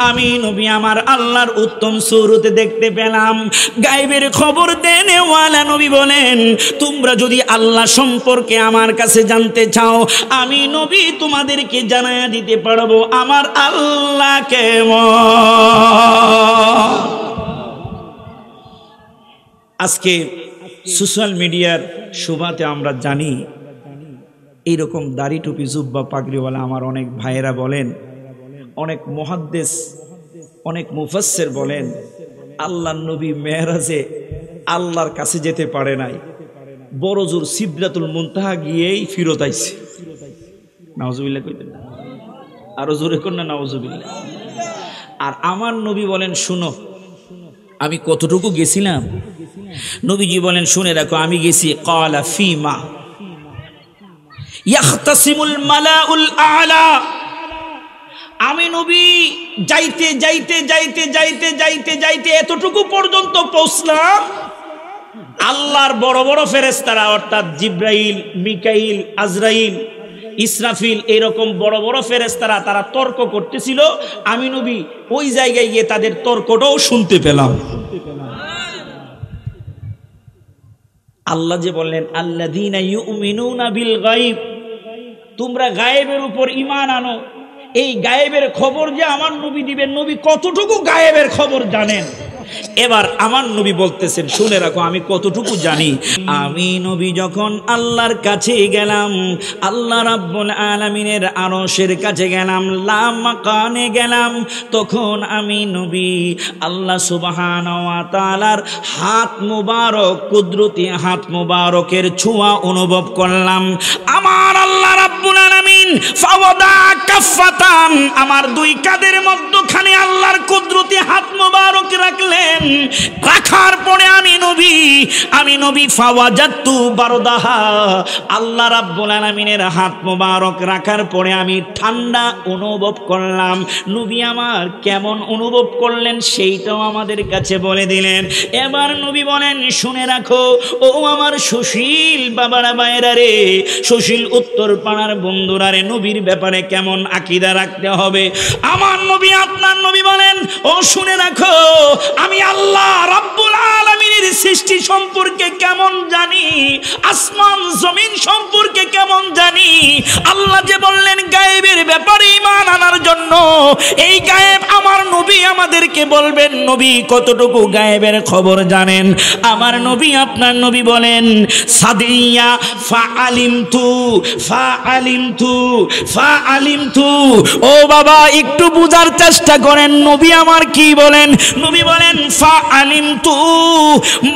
আমি নবী আমার আল্লাহর উত্তম সুরত দেখতে পেলাম। গায়েবের খবর দেনেওয়ালা নবী বলেন, তোমরা যদি আল্লাহ সম্পর্কে আমার কাছে জানতে চাও, আমি নবী তোমাদেরকে জানায়া দিতে পারবো আমার আল্লাহ কেমন। আজকে সোশ্যাল মিডিয়ার শোভাতে আমরা জানি এইরকম দাড়ি টুপি জুব্বা পাগড়িওয়ালা আমার অনেক ভাইয়েরা বলেন, অনেক মুহাদ্দিস অনেক মুফাসসির বলেন আল্লাহর নবী মেরাজে আল্লাহর কাছে যেতে পারে নাই, বড় জোর সিদরাতুল মুনতাহা গিয়েই ফিরত আইছে। নাউজুবিল্লাহ কইতেন, আরো জোরে কোন না নাউজুবিল্লাহ। আর আমার নবী বলেন, শুনো আমি কতটুকু গেছিলাম। নবীজি বলেন, শুনে রাখো আমি গেছি ক্বালা ফীমা ইয়াখতাসিমুল মালাউল আ'লা। আমি নবী যাইতে যাইতে যাইতে যাইতে যাইতে যাইতে এতটুকু পর্যন্ত পৌঁছলাম, আল্লাহর বড় বড় ফেরেশতারা অর্থাৎ জিব্রাইল, মিকাইল, আজরাইল, ইসরাফিল এরকম বড় বড় ফেরেশতারা তারা তর্ক করতেছিল। আমি নবী ওই জায়গায় গিয়ে তাদের তর্কটাও শুনতে পেলাম। আল্লাহ যে বললেন আল্লাযীনা ইউমিনুনা বিল গায়ব, তোমরা গায়েবের উপর ঈমান আনো। এই গায়েবের খবর যে আমার নবী দিবেন, নবী কতটুকু গায়েবের খবর জানেন। এবার আমার নবী বলতেছেন, শুনে রাখো আমি কতটুকু জানি। আমি নবী যখন আল্লাহর কাছে গেলাম, আল্লাহ রাব্বুল আলামিনের আরশের কাছে গেলাম, লামাকানে গেলাম, তখন আমি নবী আল্লাহ সুবহানাহু ওয়া তাআলার হাত মুবারক, কুদরতি হাত মুবারকের ছোঁয়া অনুভব করলাম। আমার আল্লাহ রাব্বুল আলামিন ফাওয়াদা কাফাতান, আমার দুই কাঁধের মধ্যখানে আল্লাহর কুদরতি হাত মুবারক রাখলেন। রাখার পরে আমি নবী ফাওয়াজাতু বারদাহা, আল্লাহ রাব্বুল আলামিনের হাত মোবারক রাখার পরে আমি ঠান্ডা অনুভব করলাম। নবী আমার কেমন অনুভব করলেন সেইটাও আমাদের কাছে বলে দিলেন। এবার নবী বলেন, শুনে রাখো ও আমার সুশীল বাবারা ভাইয়েরা রে, সুশীল উত্তর পাড়ার বন্ধুরা রে, নবীর ব্যাপারে কেমন আকীদা রাখতে হবে। আমার নবী আপনার নবী বলেন, ও শুনে রাখো আমি আল্লাহ রাব্বুল আলামিনের সৃষ্টি সম্পর্কে কেমন জানি, আসমান জমিন সম্পর্কে কেমন জানি। আল্লাহ যে বললেন গায়েবের ব্যাপারে ঈমান আনার জন্য, এই গায়েব আমার নবী আমাদেরকে বলবেন নবী কতটুকু গায়েবের খবর জানেন। আমার নবী আপনার নবী বলেন সাদিয়া ফাআলিমতু ফাআলিমতু ফাআলিমতু। ও বাবা একটু বুঝার চেষ্টা করেন নবী আমার কি বলেন। নবী বলেন ফাআলিমতু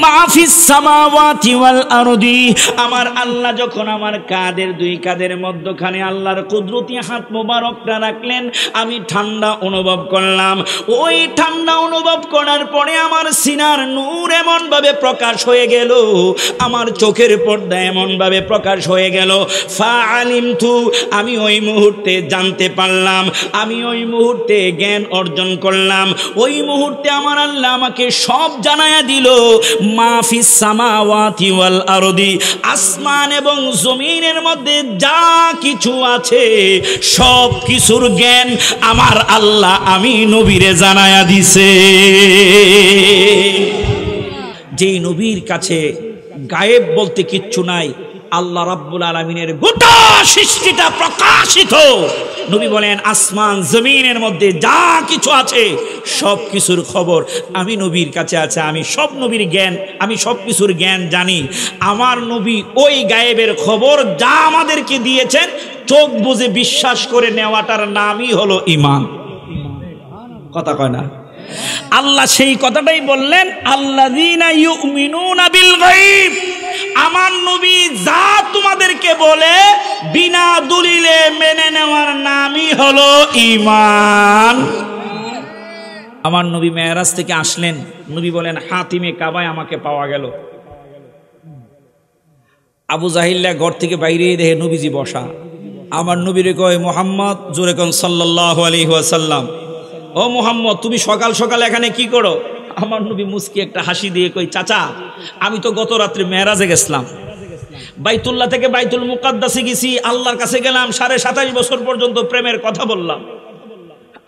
মা ফিস সামাওয়াতি ওয়াল আরদি। আমার আল্লাহ যখন আমার কাঁধের দুই কাঁধের মধ্যখানে আল্লাহর কুদরতি হাত মোবারকটা রাখলেন, আমি ঠান্ডা অনুভব করলাম। ওই ঠান্ডা অনুভব করার পরে আমার সিনার নূর এমন ভাবে প্রকাশ হয়ে গেল, আমার চোখের পর্দা এমন ভাবে প্রকাশ হয়ে গেল। ফাআলিমতু, আমি ওই মুহূর্তে জানতে পারলাম, আমি ওই মুহূর্তে জ্ঞান অর্জন করলাম। ওই মুহূর্তে আমার আল্লাহ আমাকে সব জানায়া দিল মা ফিস সামাওয়াতি ওয়াল আরদি, আসমান এবং জমিনের মধ্যে যা কিছু আছে সব কিছুর জ্ঞান আমার আল্লাহ আমি নবীরে জানায়া দিছে। যেই নবীর কাছে গায়েব বলতে কিচ্ছু নাই, আল্লাহ রাব্বুল আলামিনের গোটা সৃষ্টিটা প্রকাশিত। নবী বলেন আসমান জমিনের মধ্যে যা কিছু আছে সব কিছুর খবর আমি নবীর কাছে আছে। আমি সব নবীর জ্ঞান, আমি সব কিছুর জ্ঞান জানি। আমার নবী ওই গায়েবের খবর যা আমাদেরকে দিয়েছেন চোখ বুজে বিশ্বাস করে নেওয়াটার নামই হলো ঈমান। কথা কয় না? আল্লাহ সেই কথাটাই বললেন আল্লাযীনা ইউমিনুনা বিল গায়ব। আমার নবী যা তোমাদেরকে বলে বিনা দলিলে মেনে নেওয়ার নামই হলো ঈমান। আমার নবী মেরাজ থেকে আসলেন, নবী বলেন হাতিমে কাবায় আমাকে পাওয়া গেল। আবু জাহিল্লা ঘর থেকে বাইরে দেখে নবীজি বসা। আমার নবীরে কয় মুহাম্মদ, জোরে কোন সাল্লাল্লাহু আলাইহি ওয়াসাল্লাম, ও মুহাম্মদ তুমি সকাল সকাল এখানে কি করো? আমার নবী মুস্কি একটা হাসি দিয়ে কই চাচা আমি তো গত রাত্রে মেরাজে গেছিলাম, বাইতুল্লাহ থেকে বাইতুল মুকাদ্দাসে গেছি, আল্লাহর কাছে গেলাম, 27.5 বছর পর্যন্ত প্রেমের কথা বললাম।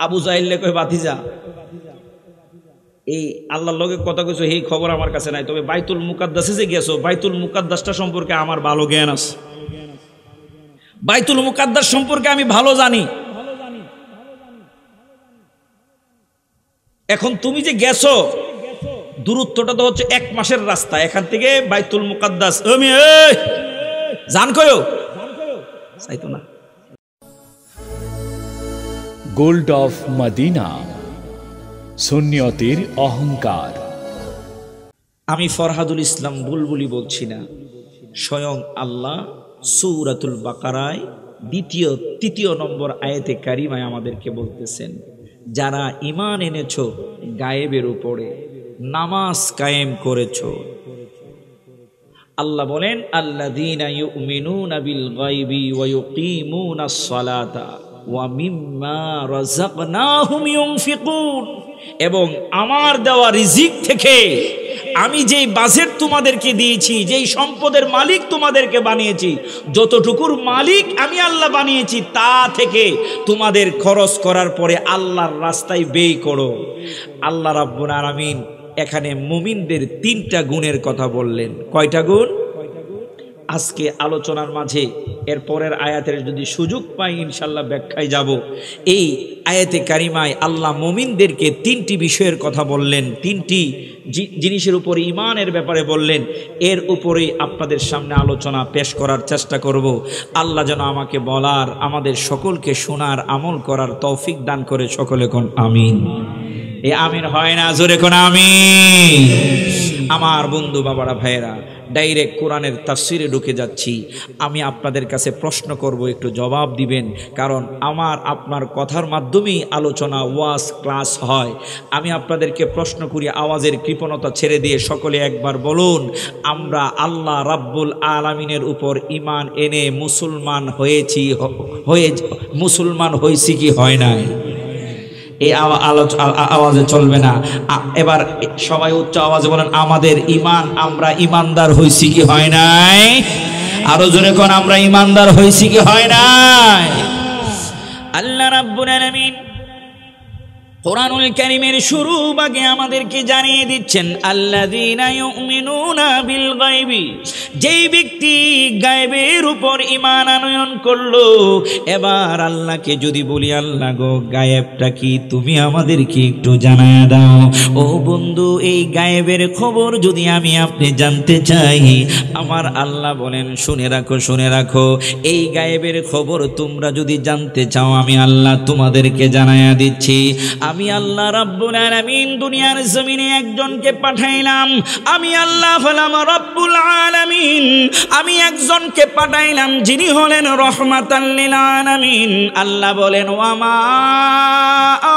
আবু জাহিল কয় ভাতিজা এই আল্লাহর লগে কথা কইছো এই খবর আমার কাছে নাই, তবে বাইতুল মুকাদ্দাসে যে গেছো বাইতুল মুকাদ্দাসটা সম্পর্কে আমার ভালো জ্ঞান আছে, বাইতুল মুকাদ্দাস সম্পর্কে আমি ভালো জানি। এখন তুমি যে গেছো দূরত্বটা তো হচ্ছে 1 মাসের রাস্তা এখান থেকে বাইতুল মুকাদ্দাস, আমি জান কয়ো চাইতো না। গোল্ড অফ মদিনা, সুন্নিয়তের অহংকার। আমি ফরহাদুল ইসলাম বুলবুলি বলছি না, স্বয়ং আল্লাহ সূরাতুল বাকারায় 2-3 নম্বর আয়াতে কারিমায় আমাদেরকে বলতেছেন, যারা ঈমান এনেছো গায়েবের উপরে, নামাজ কায়েম করেছো। আল্লাহ বলেন আল্লাযীনা ইউমিনুনা বিল গায়বি ওয়া ইউকিমুনাস সালাতা ওয়া মিম্মা রাযাকনাহুম ইউনফিকুন, এবং আমার দেওয়া রিজিক থেকে আমি যেই বাজেট তোমাদেরকে দিয়েছি, যেই সম্পদের মালিক তোমাদেরকে বানিয়েছি, যতটুকুর মালিক আমি আল্লাহ বানিয়েছি তা থেকে তোমাদের খরচ করার পরে আল্লাহর রাস্তায় ব্যয় করো। আল্লাহ রাব্বুল আলামিন এখানে মুমিনদের 3টা গুণের কথা বললেন। কয়টা গুণ? আজকে আলোচনার মাঝে এর পরের আয়াতের যদি সুযোগ পাই ইনশাল্লাহ ব্যাখ্যায় যাব। এই আয়াতে কারিমায় আল্লাহ মুমিনদেরকে 3টি বিষয়ের কথা বললেন, 3টি জিনিসের উপর ঈমানের ব্যাপারে বললেন। এর উপরেই আপনাদের সামনে আলোচনা পেশ করার চেষ্টা করব। আল্লাহ যেন আমাকে বলার, আমাদের সকলকে শোনার, আমল করার তৌফিক দান করে। সকলে কোন আমিন। এ আমিন হয় না? জোরে কোন আমিন। আমার বন্ধু বাবারা ভাইয়েরা, ডাইরেক্ট কোরআনের তাফসিরে ঢুকে যাচ্ছি। আমি আপনাদের কাছে প্রশ্ন করব, একটু জবাব দিবেন, কারণ আমার আপনার কথার মাধ্যমেই আলোচনা ওয়াজ ক্লাস হয়। আমি আপনাদেরকে প্রশ্ন করি, আওয়াজের কৃপণতা ছেড়ে দিয়ে সকলে একবার বলুন, আমরা আল্লাহ রাব্বুল আলামিনের উপর ঈমান এনে মুসলমান হয়েছি কি হয় নাই? এই আওয়াজে চলবে না। এবার সবাই উচ্চ আওয়াজে বলেন, আমাদের ঈমান, আমরা ঈমানদার হইছি কি হয় নাই? আরো জোরে কোন, আমরা ঈমানদার হইছি কি হয় নাই? আল্লাহ রাব্বুল আলামিন কোরআনুল কারীমের শুরু ভাগে আমাদেরকে জানিয়ে দিচ্ছেন, আল্লাযীনা ইউমিনুনা বিল গায়বি, যেই ব্যক্তি গায়বের উপর ঈমান আনয়ন করলো। এবার আল্লাহকে যদি বলি, আল্লাহ গো গায়েবটা কি, তুমি আমাদেরকে একটু জানায় দাও। ও বন্ধু, এই গায়েবের খবর যদি আমি আপনি জানতে চাই, আমার আল্লাহ বলেন শুনে রাখো, শুনে রাখো, এই গায়েবের খবর তোমরা যদি জানতে চাও, আমি আল্লাহ তোমাদেরকে জানায়া দিচ্ছি। আমি আল্লাহ রাব্বুল আলামিন দুনিয়ার জমিনে একজনকে পাঠাইলাম। আমি আল্লাহ হলাম রাব্বুল আলামিন। আমি একজনকে পাঠাইলাম যিনি হলেন রহমাতাল লিল আলামিন। আল্লাহ বলেন, ওয়া মা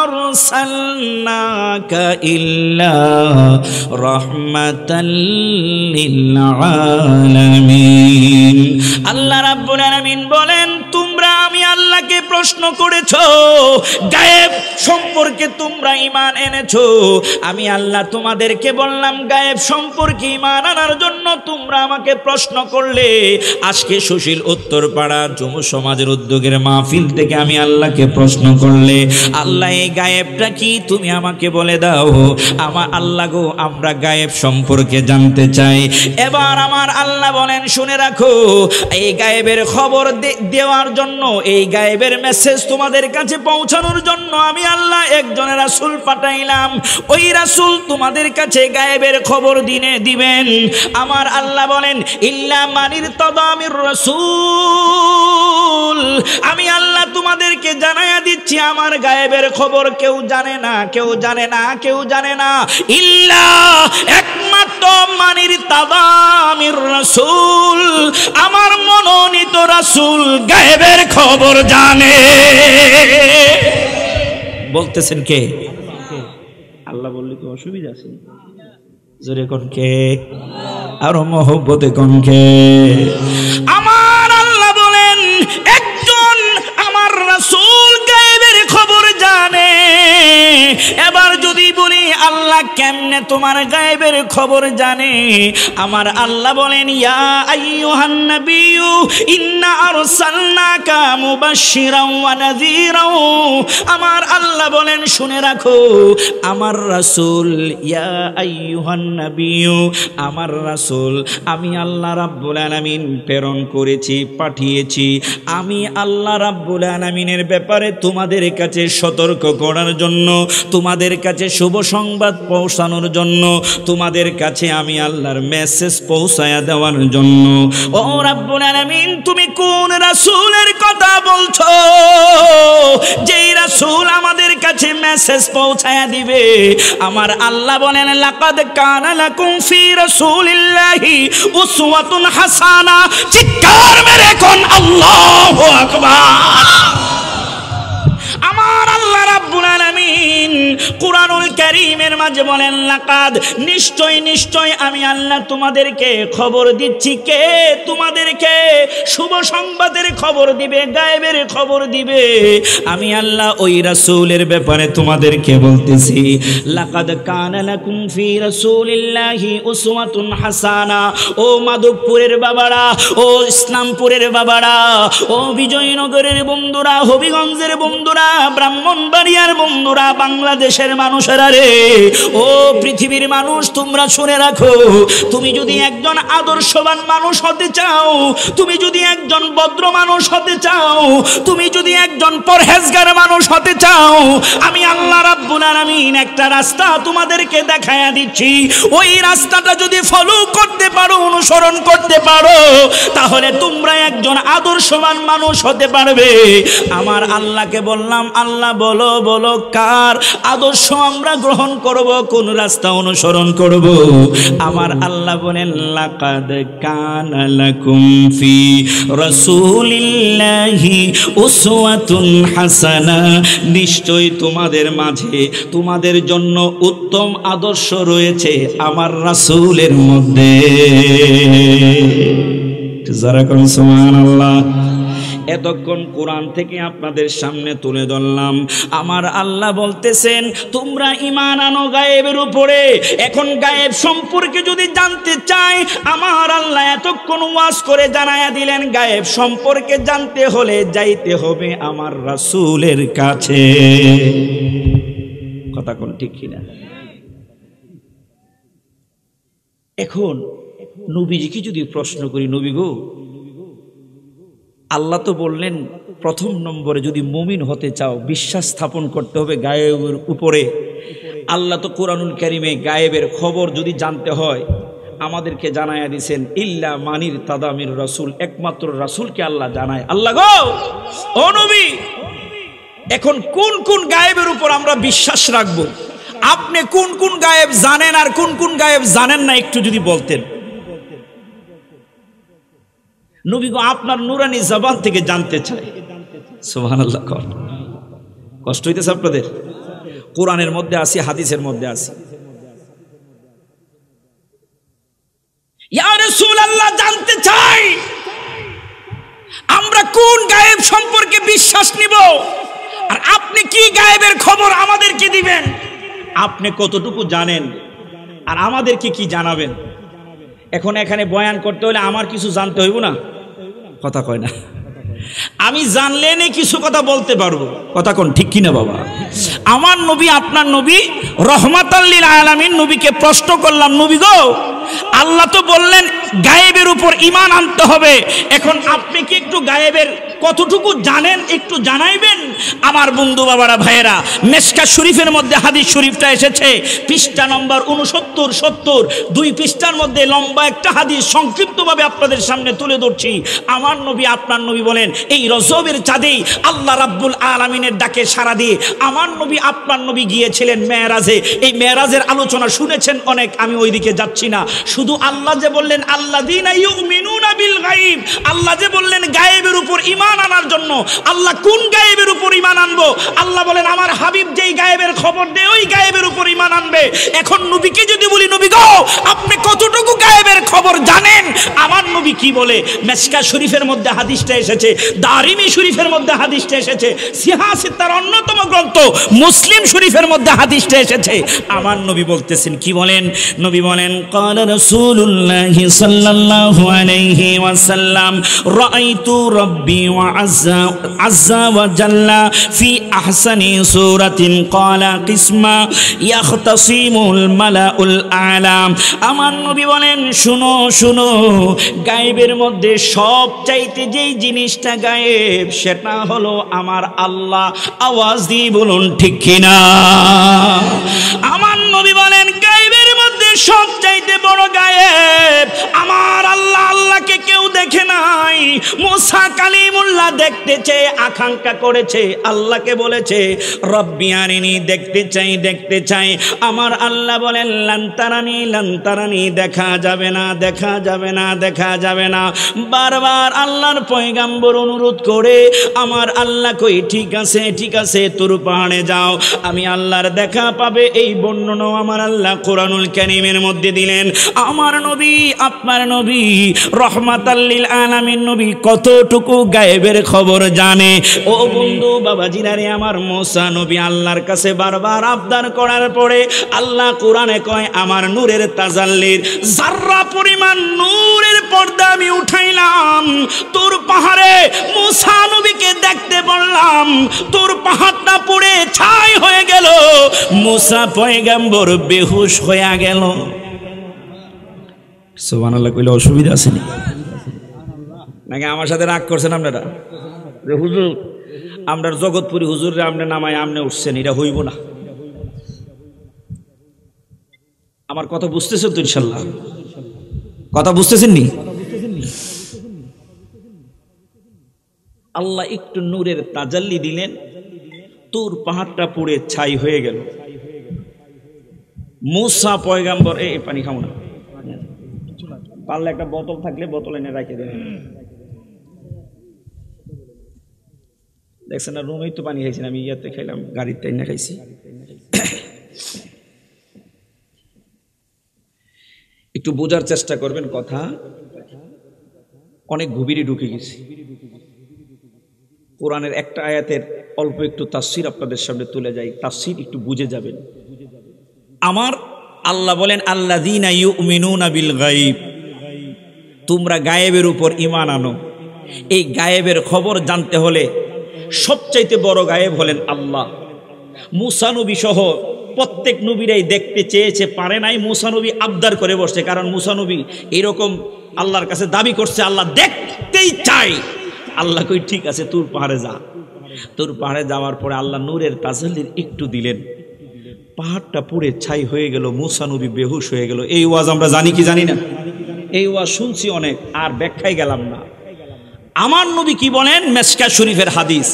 আরসালনাকা ইল্লা রাহমাতাল লিল আলামিন। আল্লাহ রাব্বুল আলামিন বলেন, তোমরা আমি আল্লাহকে প্রশ্ন করেছো, গায়েব সম্পর্কে তোমরা ঈমান এনেছো। আমি আল্লাহ তোমাদেরকে বললাম গায়েব সম্পর্কে ঈমান আনার জন্য তোমরা আমাকে প্রশ্ন করলে। আজকে সুশীল উত্তরপাড়া যুব সমাজের উদ্যোগের মাহফিল থেকে আমি আল্লাহকে প্রশ্ন করলে, আল্লাহ এই গায়েবটা কি তুমি আমাকে বলে দাও। আমার আল্লাহ গো, আমরা গায়েব সম্পর্কে জানতে চাই। এবার আমার আল্লাহ বলেন, শুনে রাখো, এই গায়েবের খবর দেওয়ার জন্য, এই গায়েবের মেসেজ তোমাদের কাছে পৌঁছানোর জন্য আমি আল্লাহ একজন রাসূল পাঠাইলাম। ওই রাসূল তোমাদের কাছে গায়েবের খবর দিবেন। আমার আল্লাহ বলেন, ইল্লা মানির তাদামির রাসূল, আমি আল্লাহ তোমাদেরকে জানায়া দিচ্ছি আমার গায়েবের খবর কেউ জানে না, কেউ জানে না, কেউ জানে না। ইল্লা, একমাত্র মানির তাদামির রাসূল, আমার মনোনীত রাসূল গায়েবের খবর জানে। বলতেছেন কে? আল্লাহ বললে তো অসুবিধা আছে? জোরে কোন কে? আরো মহব্বতে কোন কে? আমার আল্লাহ বলেন, একজন আমার রাসূল গায়েবের খবর জানে। এবার যদি বলি আল্লাহ কেমনে তোমার গায়েবের খবর জানে? আমার আল্লাহ বলেন, ইয়া আইয়ুহান নাবিয়্যু ইন্না আরসালনাকা মুবাশশিরাও ওয়া নাযীরাও। আমার আল্লাহ বলেন, শুনে রাখো আমার রাসূল, ইয়া আইয়ুহান নাবিয়্যু, আমার রাসূল আমি আল্লাহ রাব্বুল আলামিন প্রেরণ করেছি, পাঠিয়েছি। আমি আল্লাহ রাব্বুল আলামিনের ব্যাপারে তোমাদের কাছে সতর্ক করার জন্য, তোমাদের কাছে শুভ সংবাদ পৌঁছানোর জন্য, তোমাদের কাছে আমি আল্লাহর মেসেজ পৌঁছায়া দেওয়ার জন্য। ও রাব্বুল আলামিন, তুমি কোন রাসূলের কথা বলছো যেই রাসূল আমাদের কাছে মেসেজ পৌঁছায়া দিবে? আমার আল্লাহ বলেন, লাকাদ কানা লাকুম ফি রাসূলিল্লাহি উসওয়াতুন হাসানা। চিৎকার মেরে কোন আল্লাহু আকবার। আমার আল্লাহ রাব্বুল আলামিন কুরআনুল কারীমের মাঝে বলেন, লাকাদ, নিশ্চয় নিশ্চয় আমি আল্লাহ তোমাদেরকে খবর দিচ্ছি। কে তোমাদেরকে শুভ সংবাদের খবর দিবে, গায়েবের খবর দিবে? আমি আল্লাহ ওই রাসূলের ব্যাপারে তোমাদেরকে বলতেছি, লাকাদ কানা লাকুম ফি রাসূলিল্লাহি উসওয়াতুন হাসানা। ও মাধবপুরের বাবারা, ও ইসলামপুরের বাবারা, ও বিজয়নগরের বন্ধুরা, হবিগঞ্জের বন্ধুরা, ব্রাহ্মণবাড়িয়ার বন্ধুরা, বাংলাদেশের মানুষেরা রে, ও পৃথিবীর মানুষ, তোমরা শুনে রাখো, তুমি যদি একজন আদর্শবান মানুষ হতে চাও, তুমি যদি একজন ভদ্র মানুষ হতে চাও, তুমি যদি একজন পরহেজগার মানুষ হতে চাও, আমি আল্লাহ রাব্বুল আলামিন একটা রাস্তা তোমাদেরকে দেখায়া দিচ্ছি। ওই রাস্তাটা যদি ফলো করতে পারো, অনুসরণ করতে পারো, তাহলে তোমরা একজন আদর্শবান মানুষ হতে পারবে। আমার আল্লাহকে বললাম, আল্লাহ বলো বলো কার আদর্শ আমরা গ্রহণ করব, কোন রাস্তা অনুসরণ করব? আমার আল্লাহ বলেন, লাকাদ কানা লাকুম ফি রাসূলিল্লাহি উসওয়াতুন হাসানা। নিশ্চয় তোমাদের মাঝে, তোমাদের জন্য উত্তম আদর্শ রয়েছে আমার রাসূলের মধ্যে। যারা কোন সুবহানাল্লাহ। এতক্ষণ কোরআন থেকে আপনাদের সামনে তুলে ধরলাম। আমার আল্লাহ বলতেছেন, তোমরা ঈমান আনো গায়েবের উপরে। এখন গায়েব সম্পর্কে যদি জানতে চাই, আমার আল্লাহ এতক্ষণ ওয়াজ করে জানায়া দিলেন, গায়েব সম্পর্কে জানতে হলে যাইতে হবে আমার রাসূলের কাছে। কথা কোন ঠিক কিনা? এখন নবীজিকে যদি প্রশ্ন করি, নবী গো, আল্লাহ তো বললেন প্রথম নম্বরে যদি মুমিন হতে চাও বিশ্বাস স্থাপন করতে হবে গায়েবের উপরে। আল্লাহ তো কোরআনুল কারীমে গায়েবের খবর যদি জানতে হয় আমাদেরকে জানায়া দিয়েছেন, ইল্লা মানির তাদামির রাসূল, একমাত্র রাসূলকে আল্লাহ জানায়। আল্লাহ গো, ও নবী, এখন কোন কোন গায়েবের উপর আমরা বিশ্বাস রাখবো? আপনি কোন কোন গায়েব জানেন আর কোন কোন গায়েব জানেন না একটু যদি বলতেন। নবী গো, আপনার নুরানি জবান থেকে জানতে চাই। সুবহানাল্লাহ। কষ্ট হইতেছে আপনাদের? কোরআনের মধ্যে আসি, হাদিসের মধ্যে আসি। ইয়া রাসূলুল্লাহ, জানতে চাই আমরা কোন গায়েব সম্পর্কে বিশ্বাস নিব, আর আপনি কি গায়েবের খবর আমাদেরকে দিবেন? আপনি কতটুকু জানেন আর আমাদেরকে কি জানাবেন? এখন এখানে বয়ান করতে হলে আমার কিছু জানতে হইব না? কথা কয় না। আমি জানলে নেই কিছু কথা বলতে পারবো। কথা কোন ঠিক কিনা বাবা? আমার নবী, আপনার নবী রহমাতাল লিল আলামিন, নবীকে প্রশ্ন করলাম, নবী গো, আল্লাহ তো বললেন গায়েবের উপর ঈমান আনতে হবে। এখন আপনি কি একটু গায়েবের কতটুকু জানেন একটু জানাইবেন? আমার বন্ধু বাবারা, ভাইয়েরা, মেশকা শরীফের মধ্যে হাদিস শরীফটা এসেছে, পৃষ্ঠা নম্বর 69 70, 2 পৃষ্ঠার মধ্যে লম্বা একটা হাদিস সংক্ষিপ্তভাবে আপনাদের সামনে তুলে ধরছি। আমার নবী, আপনার নবী বলেন, এই রজবের চাঁদেই আল্লাহ রাব্বুল আলামিনের ডাকে সাড়া দিয়ে আমার নবী, আপনার নবী গিয়েছিলেন মেরাজে। এই মেরাজের আলোচনা শুনেছেন অনেক, আমি ওইদিকে যাচ্ছি না। শুধু আল্লাহ যে বললেন আল্লাযীনা ইউমিনুনা বিল গায়ব, আল্লাহ যে বললেন গায়েবের উপর ঈমান আনার জন্য, আল্লাহ কোন গায়েবের উপর ঈমান আনবো? আল্লাহ বলেন আমার হাবিব যেই গায়েবের খবর দেয় ওই গায়েবের উপর ঈমান আনবে। এখন নবীকে যদি বলি নবী গো আপনি কতটুকু গায়েবের খবর জানেন, আমার নবী কি বলে? মিশকাত শরীফের মধ্যে হাদিসটা এসেছে, দারিমি শরীফের মধ্যে হাদিসটা এসেছে, সিহা সিত্তার অন্যতম গ্রন্থ মুসলিম শরীফের মধ্যে হাদিসটা এসেছে। আমার নবী বলতেছেন, কি বলেন? নবী বলেন ক্বালা রাসূলুল্লাহ সাল্লাল্লাহু আলাইহি ওয়াসাল্লাম রাআইতু রাব্বি ওয়া আযযা ওয়া জাল্লা ফি আহসানি সূরাতিন ক্বালা কিসমা ইয়াখতাসিমুল মালাউল আ'লা। আমার নবী বলেন শুনো শুনো, গায়েবের মধ্যে সবচাইতে যেই জিনিসটা গায়েব সেটা হলো আমার আল্লাহ। আওয়াজ দিয়ে বলুন ঠিক কিনা? আমার নবী বলেন গায়েবের মধ্যে সবচাইতে বড় গায়েব আমার আল্লাহ। আল্লাহকে কেউ দেখে নাই, মুসা কালিমুল্লাহ দেখতে চেয়ে আকাঙ্ক্ষা করেছে, আল্লাহকে বলেছে রব্বি আরিনি, দেখতে চাই দেখতে চাই। আমার আল্লাহ বলেন লান্তারানি লান্তারানি, দেখা যাবে না দেখা যাবে না দেখা যাবে না। বারবার আল্লাহর পয়গাম্বর অনুরোধ করে আমার আল্লাহ কই ঠিক আছে ঠিক আছে তোর পাহাড়ে যাও, আমি আল্লাহর দেখা পাবে। এই বর্ণনাও আমার আল্লাহ কোরআনুল কারীমের মধ্যে দিলেন। আমার নবী আপনার নবী রহমাতাল লিল আলামিন নবী কতটুকু গায়েবের খবর জানে? ও বন্ধু বাবাজিরা রে, আমার মুসা নবী আল্লাহর কাছে বারবার আবদার করার পরে আল্লাহ কোরআনে কয় আমার নূরের তাজাল্লির যাররা পরিমাণ নূরের পর্দা আমি উঠাইলাম তোর পাহাড়ে, মুসা নবীকে দেখতে বললাম, তোর পাহাড়টা পুড়ে ছাই হয়ে গেল, মুসা পয়গাম্বর বেহুশ হয়ে গেল। সুবহানাল্লাহ কইলে অসুবিধা আছে নাকি? আমার সাথে রাগ করছেন আপনারা? হুজুর আমরা জগৎপুরি হুজুররে আপনি নামায় আমনে উঠছেন, এটা হইব না। আমার কথা বুঝতেছেন তো? ইনশাল্লাহ কথা বুঝতেছেন নি? আল্লাহ একটু নূরের তাজাল্লি দিলেন, তোর পাহাড়টা পুড়ে ছাই হয়ে গেল। মুসা পয়গাম্বর এই পানি খাও না, পারলে একটা বোতল থাকলে বোতল এনে রাখে দেন। দেখছেন না, রুমেই তো পানি খাইছি, আমি ইয়াতে খাইলাম, গাড়িতে এনে খাইছি। একটু বোঝার চেষ্টা করবেন, কথা অনেক গভীরে ঢুকে গেছি। কোরআনের একটা আয়াতের অল্প একটু তাফসীর আপনাদের সামনে তুলে যাই, তাফসীর একটু বুঝে যাবেন। আমার আল্লাহ বলেন আল্লাযীনা ইউমিনুনা বিল গায়ব, তোমরা গায়েবের উপর ঈমান আনো। এই গায়েবের খবর জানতে হলে সবচাইতে বড় গায়েব হলেন আল্লাহ। মুসা নবী সহ প্রত্যেক নবীরাই দেখতে চেয়েছে, পারে নাই। মুসা নবী আবদার করে বসছে, কারণ মুসা নবী এরকম আল্লাহর কাছে দাবি করছে আল্লাহ দেখতেই চাই। আল্লাহ কই ঠিক আছে তোর পাহাড়ে যা। তোর পাহাড়ে যাওয়ার পরে আল্লাহ নূরের তাজাল্লির একটু দিলেন, পাহাড়টা পুড়ে ছাই হয়ে গেল, মুসা নবী বেহুশ হয়ে গেল। এই ওয়াজ আমরা জানি কি জানি না? এই ওয়াজ শুনছি অনেক, আর ব্যাখ্যায় গেলাম না। আমার নবী কি বলেন? মিশকাত শরীফের হাদিস,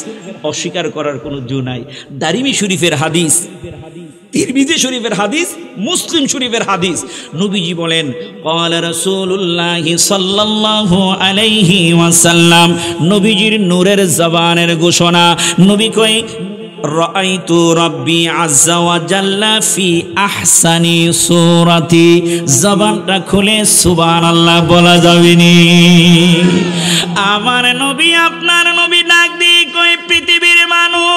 অস্বীকার করার কোনো জো নাই। দারিমি শরীফের হাদিস, তিরমিজি শরীফের হাদিস, মুসলিম শরীফের হাদিস। নবীজি বলেন ক্বালা রাসূলুল্লাহ সাল্লাল্লাহু আলাইহি ওয়াসাল্লাম, নবীজির নূরের জবানের ঘোষণা। নবী কই রাআইতু রাব্বি আযযা ওয়া জাল্লা ফি আহসানি সূরাতি। জবানটা খুলে সুবহানাল্লাহ বলা যাবেনি? আমার নবী আপনার নবী ডাক দিয়ে কই পৃথিবীর মানুষ,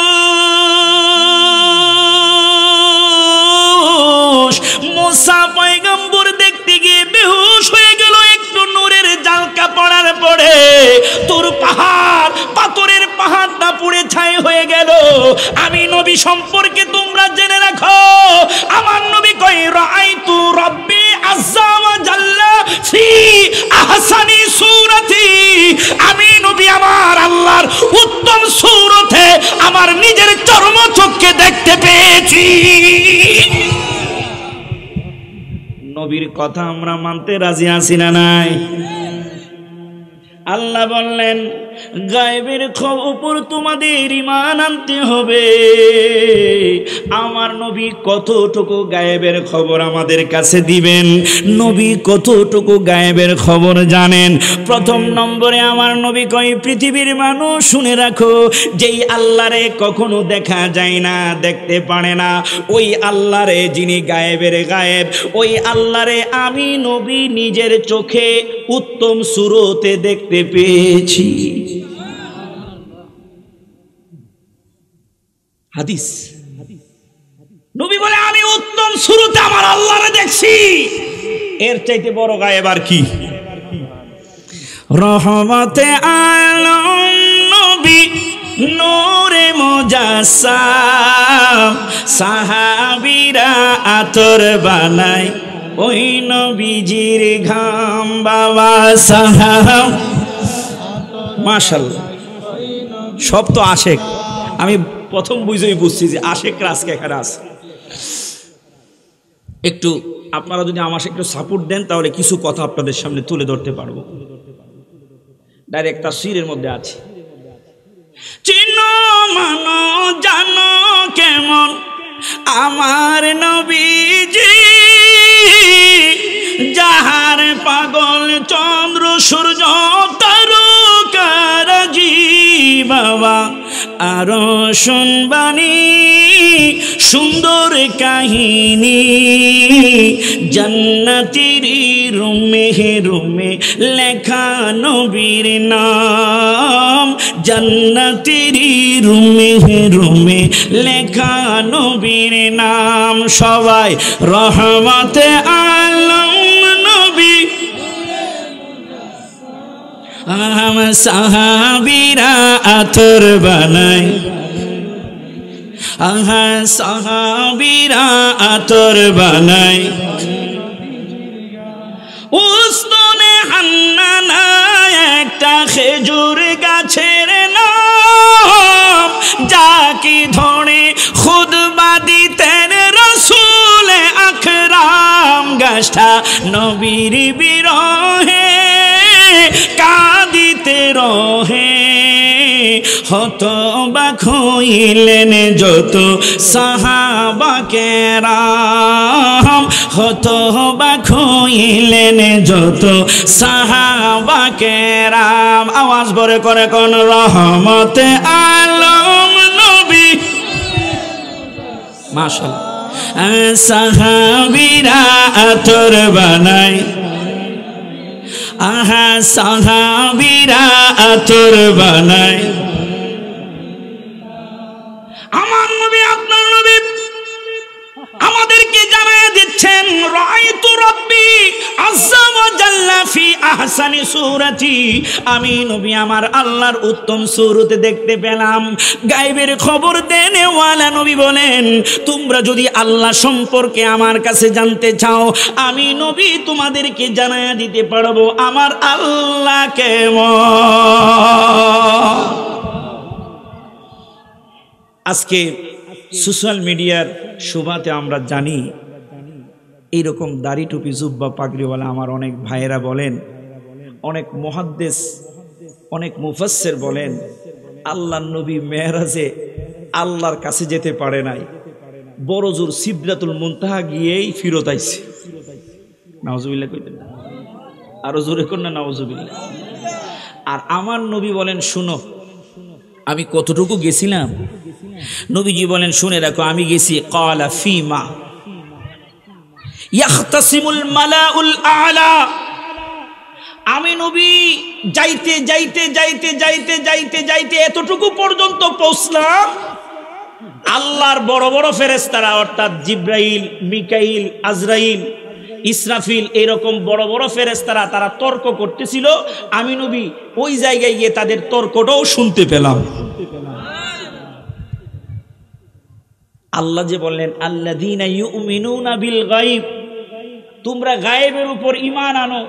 মুসা পয়গম্বর দেখতে গিয়ে বেহুশ হয়ে গেল একটু নূরের জালকা পড়ার পরে। তোর পাহাড়, পাথরের পাহাড়টা পুড়ে ছাই হয়ে গেল। আমি নবী সম্পর্কে তোমরা জেনে রাখো, আমার নবী কই রাআইতু রাব্বি আযযা ওয়া জাল্লা ফি আহসানি সূরাতি। আমি নবী আমার আল্লাহর উত্তম সূরতে আমার নিজের চর্মচক্ষে দেখতে পেয়েছি। নবীর কথা আমরা মানতে রাজি আছি না নাই? আল্লাহ বললেন গায়েবের খবর তোমাদের ঈমান আনতে হবে। আমার নবী কতটুকু গায়েবের খবর আমাদের কাছে দিবেন, নবী কতটুকু গায়েবের খবর জানেন। প্রথম নম্বরে আমার নবী কয়, পৃথিবীর মানুষ শুনে রাখো, যেই আল্লাহরে কখনো দেখা যায় না, দেখতে পারে না, ওই আল্লাহরে যিনি গায়েবের গায়েব, ওই আল্লাহরে আমি নবী নিজের চোখে উত্তম সুরতে দেখতে পেয়েছি। হাদিস, নবী বলে আমি উত্তম সুরতে আমার আল্লাহরে দেখছি। এর চাইতে বড় গায়েব আর কি? রহমতে আলম নবী নূরে মুজাসসাম, সাহাবীরা আতর বানায় ওই নবীজির ঘাম। বাবা সাহাব, মাশাআল্লাহ, সব তো আশেক। আমি প্রথম বুঝছি যে আশেকরা আজকে এখানে আছে। একটু আপনারা যদি আমার একটু সাপোর্ট দেন তাহলে কিছু কথা আপনাদের সামনে তুলে ধরতে পারবো। ডাইরেক্ট তাফসীরের মধ্যে আছে, চিনো মানো জানো কেমন আমার নবীজি, যাহার পাগল চন্দ্র সূর্য তারকারাজি। বাবা আরো শুনবানি সুন্দর কাহিনী, জান্নাতের রুমে রুমে লেখা নবীর নাম, জান্নাতের রুমে রুমে লেখা নবীর নাম। সবাই রহমতে আলম নবী, সাহাবীরা আতর বানায়, সাহাবীরা আতর বানায়। উস্তনে হান্নানা একটা খেজুর গাছের নাম, যাকে ধরে খুতবা দিতেন রাসূল আকরাম। গাছটা নবীর বিরহে কাঁদিতে রহে, হতবাক হইলেন যত সাহাবা কেরাম, হতবাক হইলেন যত সাহাবা কেরাম। আওয়াজ ভরে করে কোন রহমতে আলম নবী, মাশাআল্লাহ, সাহাবীরা আতর বানায়, সাহাবীরা আতর বানায়। আমার নবী আপনার নবী আমাদেরকে জানায় দিচ্ছেন, রাআইতু রাব্বি আযজা ওয়া জাল্লা ফি আহসানি সূরাতি, আমি নবী আমার আল্লাহর উত্তম সূরতে দেখতে পেলাম। গায়েবের খবর দেনেওয়ালা নবী বলেন, তোমরা যদি আল্লাহ সম্পর্কে আমার কাছে জানতে চাও, আমি নবী তোমাদেরকে জানায়া দিতে পারবো আমার আল্লাহ কেমন। আজকে সোশ্যাল মিডিয়ার শোভাতে আমরা জানি এইরকম দাড়ি টুপি জুব্বা পাগড়িওয়ালা আমার অনেক ভাইয়েরা বলেন, অনেক মুহাদ্দিস, অনেক মুফাসসির বলেন, আল্লাহর নবী মেরাজে আল্লাহর কাছে যেতে পারে নাই, বড় জোর সিদরাতুল মুনতাহা গিয়েই ফিরত আইছে। নাউজুবিল্লাহ কইতেন, আরো জোরে কোন না নাউজুবিল্লাহ। আর আমার নবী বলেন, শুনো আমি কতটুকু গেছিলাম। নবীজি বলেন, শুনে রাখো আমি গেছি। ক্বালা ফীমা ইয়াখতাসিমুল মালাউল আ'লা, আমি নবী যাইতে যাইতে যাইতে যাইতে যাইতে যাইতে এতটুকু পর্যন্ত পৌঁছলাম, আল্লাহর বড় বড় ফেরেশতারা অর্থাৎ জিব্রাইল, মিকাইল, আজরাইল, ইসরাফিল, এরকম বড় বড় ফেরেশতারা তারা তর্ক করতেছিল। আমি নবী ওই জায়গায় গিয়ে তাদের তর্কটাও শুনতে পেলাম। আল্লাহ যে বললেন, আল্লাযীনা ইউমিনুনা বিল গায়ব, তোমরা গায়েবের উপর ঈমান আনো।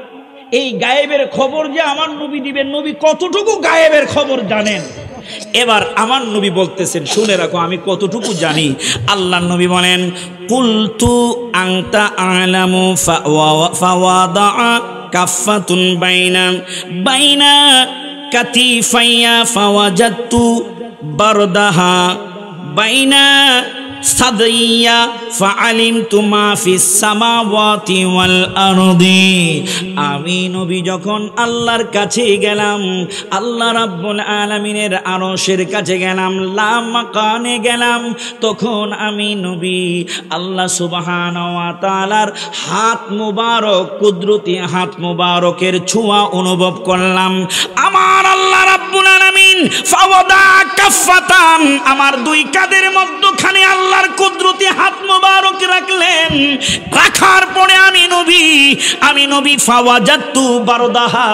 এই গায়েবের খবর যে আমার নবী দিবেন, নবী কতটুকু গায়েবের খবর জানেন। এবার আমার নবী বলতেছেন, শুনে রাখো আমি কতটুকু জানি। আল্লাহর নবী বলেন, কুলতু আনতা আ'লামু ফাওয়াদা কাফাতুন বাইনা কাতিফাইয়া ফাওয়াজাতু বারদাহা বাইনা সাদাইয়া ফাআলিমতু মা ফিস সামাওয়াতি ওয়াল আরদি। আমি নবী যখন আল্লাহর কাছে গেলাম, আল্লাহ রাব্বুল আলামিনের আরশের কাছে গেলাম, লামাকানে গেলাম, তখন আমি নবী আল্লাহ সুবহানাহু ওয়া তাআলার হাত মুবারক, কুদরতি হাত মুবারকের ছোঁয়া অনুভব করলাম। আমার আল্লাহ রাব্বুল আলামিন ফাওয়াদা কাফাতান, আমার দুই কাঁধের মধ্যখানে আল্লাহর কুদরতি হাত মুবারক রাখলেন। রাখার পরে আমি নবী ফাওয়াজাতু বারদাহা,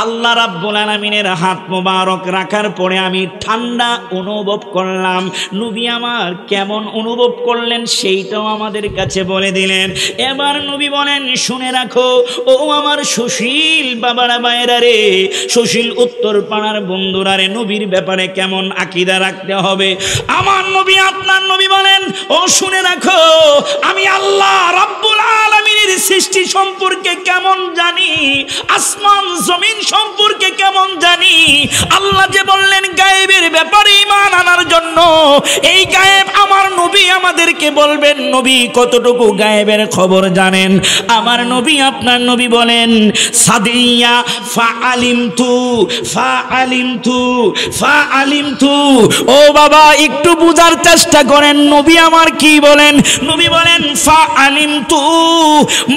আল্লাহ রাব্বুল আলামিনের হাত মুবারক রাখার পরে আমি ঠান্ডা অনুভব করলাম। নবী আমার কেমন অনুভব করলেন সেইটাও আমাদের কাছে বলে দিলেন। এবার নবী বলেন, শুনে রাখো ও আমার সুশীল বাবারা ভাইয়েরা রে, সুশীল উত্তর পাড়ার বন্ধুরা রে, নবীর ব্যাপারে কেমন আকীদা রাখতে হবে। আমার নবী, আপনার নবী বলেন, ও শুনে রাখো, আমি আল্লাহ রাব্বুল আলামিনের সৃষ্টি সম্পর্কে কেমন জানি, আসমান জমিন সম্পর্কে কেমন জানি। আল্লাহ যে বললেন গায়েবের ব্যাপারে ঈমান আনার জন্য, এই গায়েব আমার নবী আমাদেরকে বলবেন। নবী কতটুকু গায়েবের খবর জানেন? আমার নবী, আপনার নবী বলেন, সাদিয়া ফাআলিমতু। ও বাবা, একটু বুঝার চেষ্টা করেন নবী আমার কি বলেন। নবী বলেন, ফাআলিমতু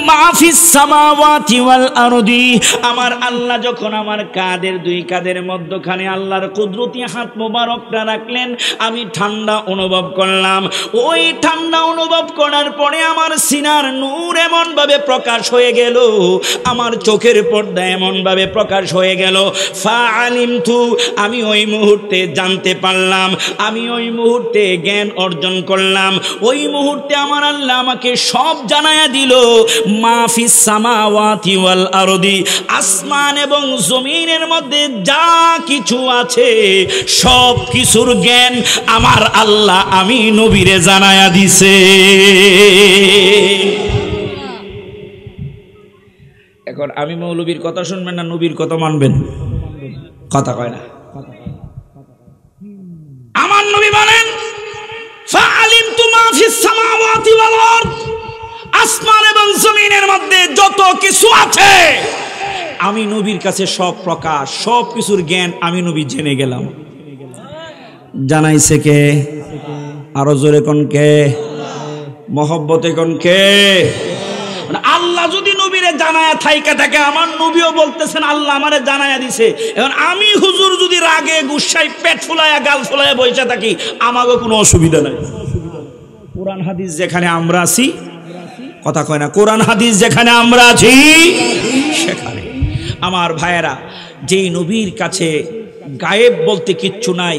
মা ফিস সামাওয়াতি ওয়াল আরদি। আমার আল্লাহ যখন আমার কাঁধের, দুই কাঁধের মধ্যখানে আল্লাহর কুদরতি হাত মোবারকটা রাখলেন, আমি ঠান্ডা অনুভব করলাম। ওই ঠান্ডা অনুভব করার পরে আমার সিনার নূর এমন ভাবে প্রকাশ হয়ে গেল, আমার চোখের পর্দা এমন ভাবে প্রকাশ হয়ে গেল। ফাআলিমতু, আমি ওই মুহূর্তে জানতে পারলাম, আমি ওই মুহূর্তে জ্ঞান অর্জন করলাম। ওই মুহূর্তে আমার আল্লাহ আমাকে সব জানায়া দিল, মা ফিস সামাওয়াতি ওয়াল আরদি, আসমান এবং জমিনের মধ্যে যা কিছু আছে সব কিছুর জ্ঞান আমার আল্লাহ আমি নবীরে জানায়া দিছে। এখন আমি মৌলবীর কথা শুনবেন না নবীর কথা মানবেন? কথা কয় না। আমার নবী বলেন, ফাআলিমতু মা ফিস সামাওয়াতি ওয়াল আরদ, আসমান এবং জমিনের মধ্যে যত কিছু আছে আমি নবীর কাছে সব প্রকাশ, সব কিছুর জ্ঞান আমি নবী জেনে গেলাম। জানাইছে কে? আরো জোরে কোন কে? মহব্বতে কোন কে? আল্লাহ যদি নবীরে জানায়া থাইকা থাকে, আমার নবীও বলতেছেন আল্লাহ আমারে জানায়া দিছে। এখন আমি হুজুর যদি রাগে গুসাই পেট ফুলায়া গাল ফুলায়া বসে থাকি, আমাকে কোনো অসুবিধা নাই। কোরআন হাদিস যেখানে আমরা আছি, কথা কয় না, কোরআন হাদিস যেখানে আমরা আছি সেখানে। আমার ভাইয়েরা, যেই নবীর কাছে গায়েব বলতে কিচ্ছু নাই,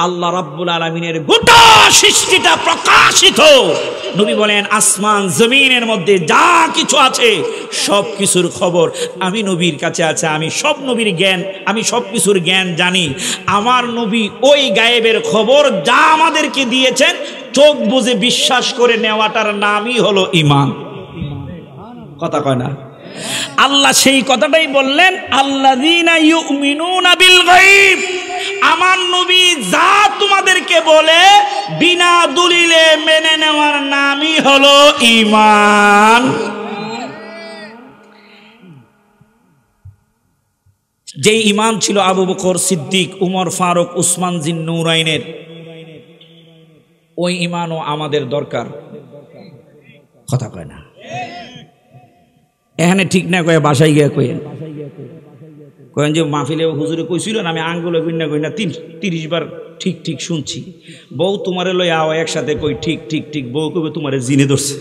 আল্লাহ রাব্বুল আলামিনের গোটা সৃষ্টিটা প্রকাশিত। নবী বলেন, আসমান জমিনের মধ্যে যা কিছু আছে সব কিছুর খবর আমি নবীর কাছে আছে। আমি সব নবীর জ্ঞান, আমি সব কিছুর জ্ঞান জানি। আমার নবী ওই গায়েবের খবর যা আমাদেরকে দিয়েছেন, চোখ বুজে বিশ্বাস করে নেওয়াটার নামই হলো ঈমান। কথা কয় না? আল্লাহ সেই কথাটাই বললেন, আল্লাযীনা ইউমিনুনা বিল গায়ব। আমার নবী যা তোমাদেরকে বলে বিনা দলিলে মেনে নেওয়ার নামই হলো ঈমান। যেই ঈমান ছিল আবু বকর সিদ্দিক, উমর ফারুক, উসমান জিন নূরাইনের, ওই ঈমানও আমাদের দরকার। কথা কয় না? এখানে ঠিক না কয়ে বাসায় গিয়ে কয়েন যে মাহফিলে হুজুরে কইছিল না, আমি আঙ্গুলে কইনা 30 বার ঠিক ঠিক শুনছি। বউ তোমারে লই আও একসাথে কই ঠিক ঠিক ঠিক, বউ কইবে তোমারে জিনে ধরছে।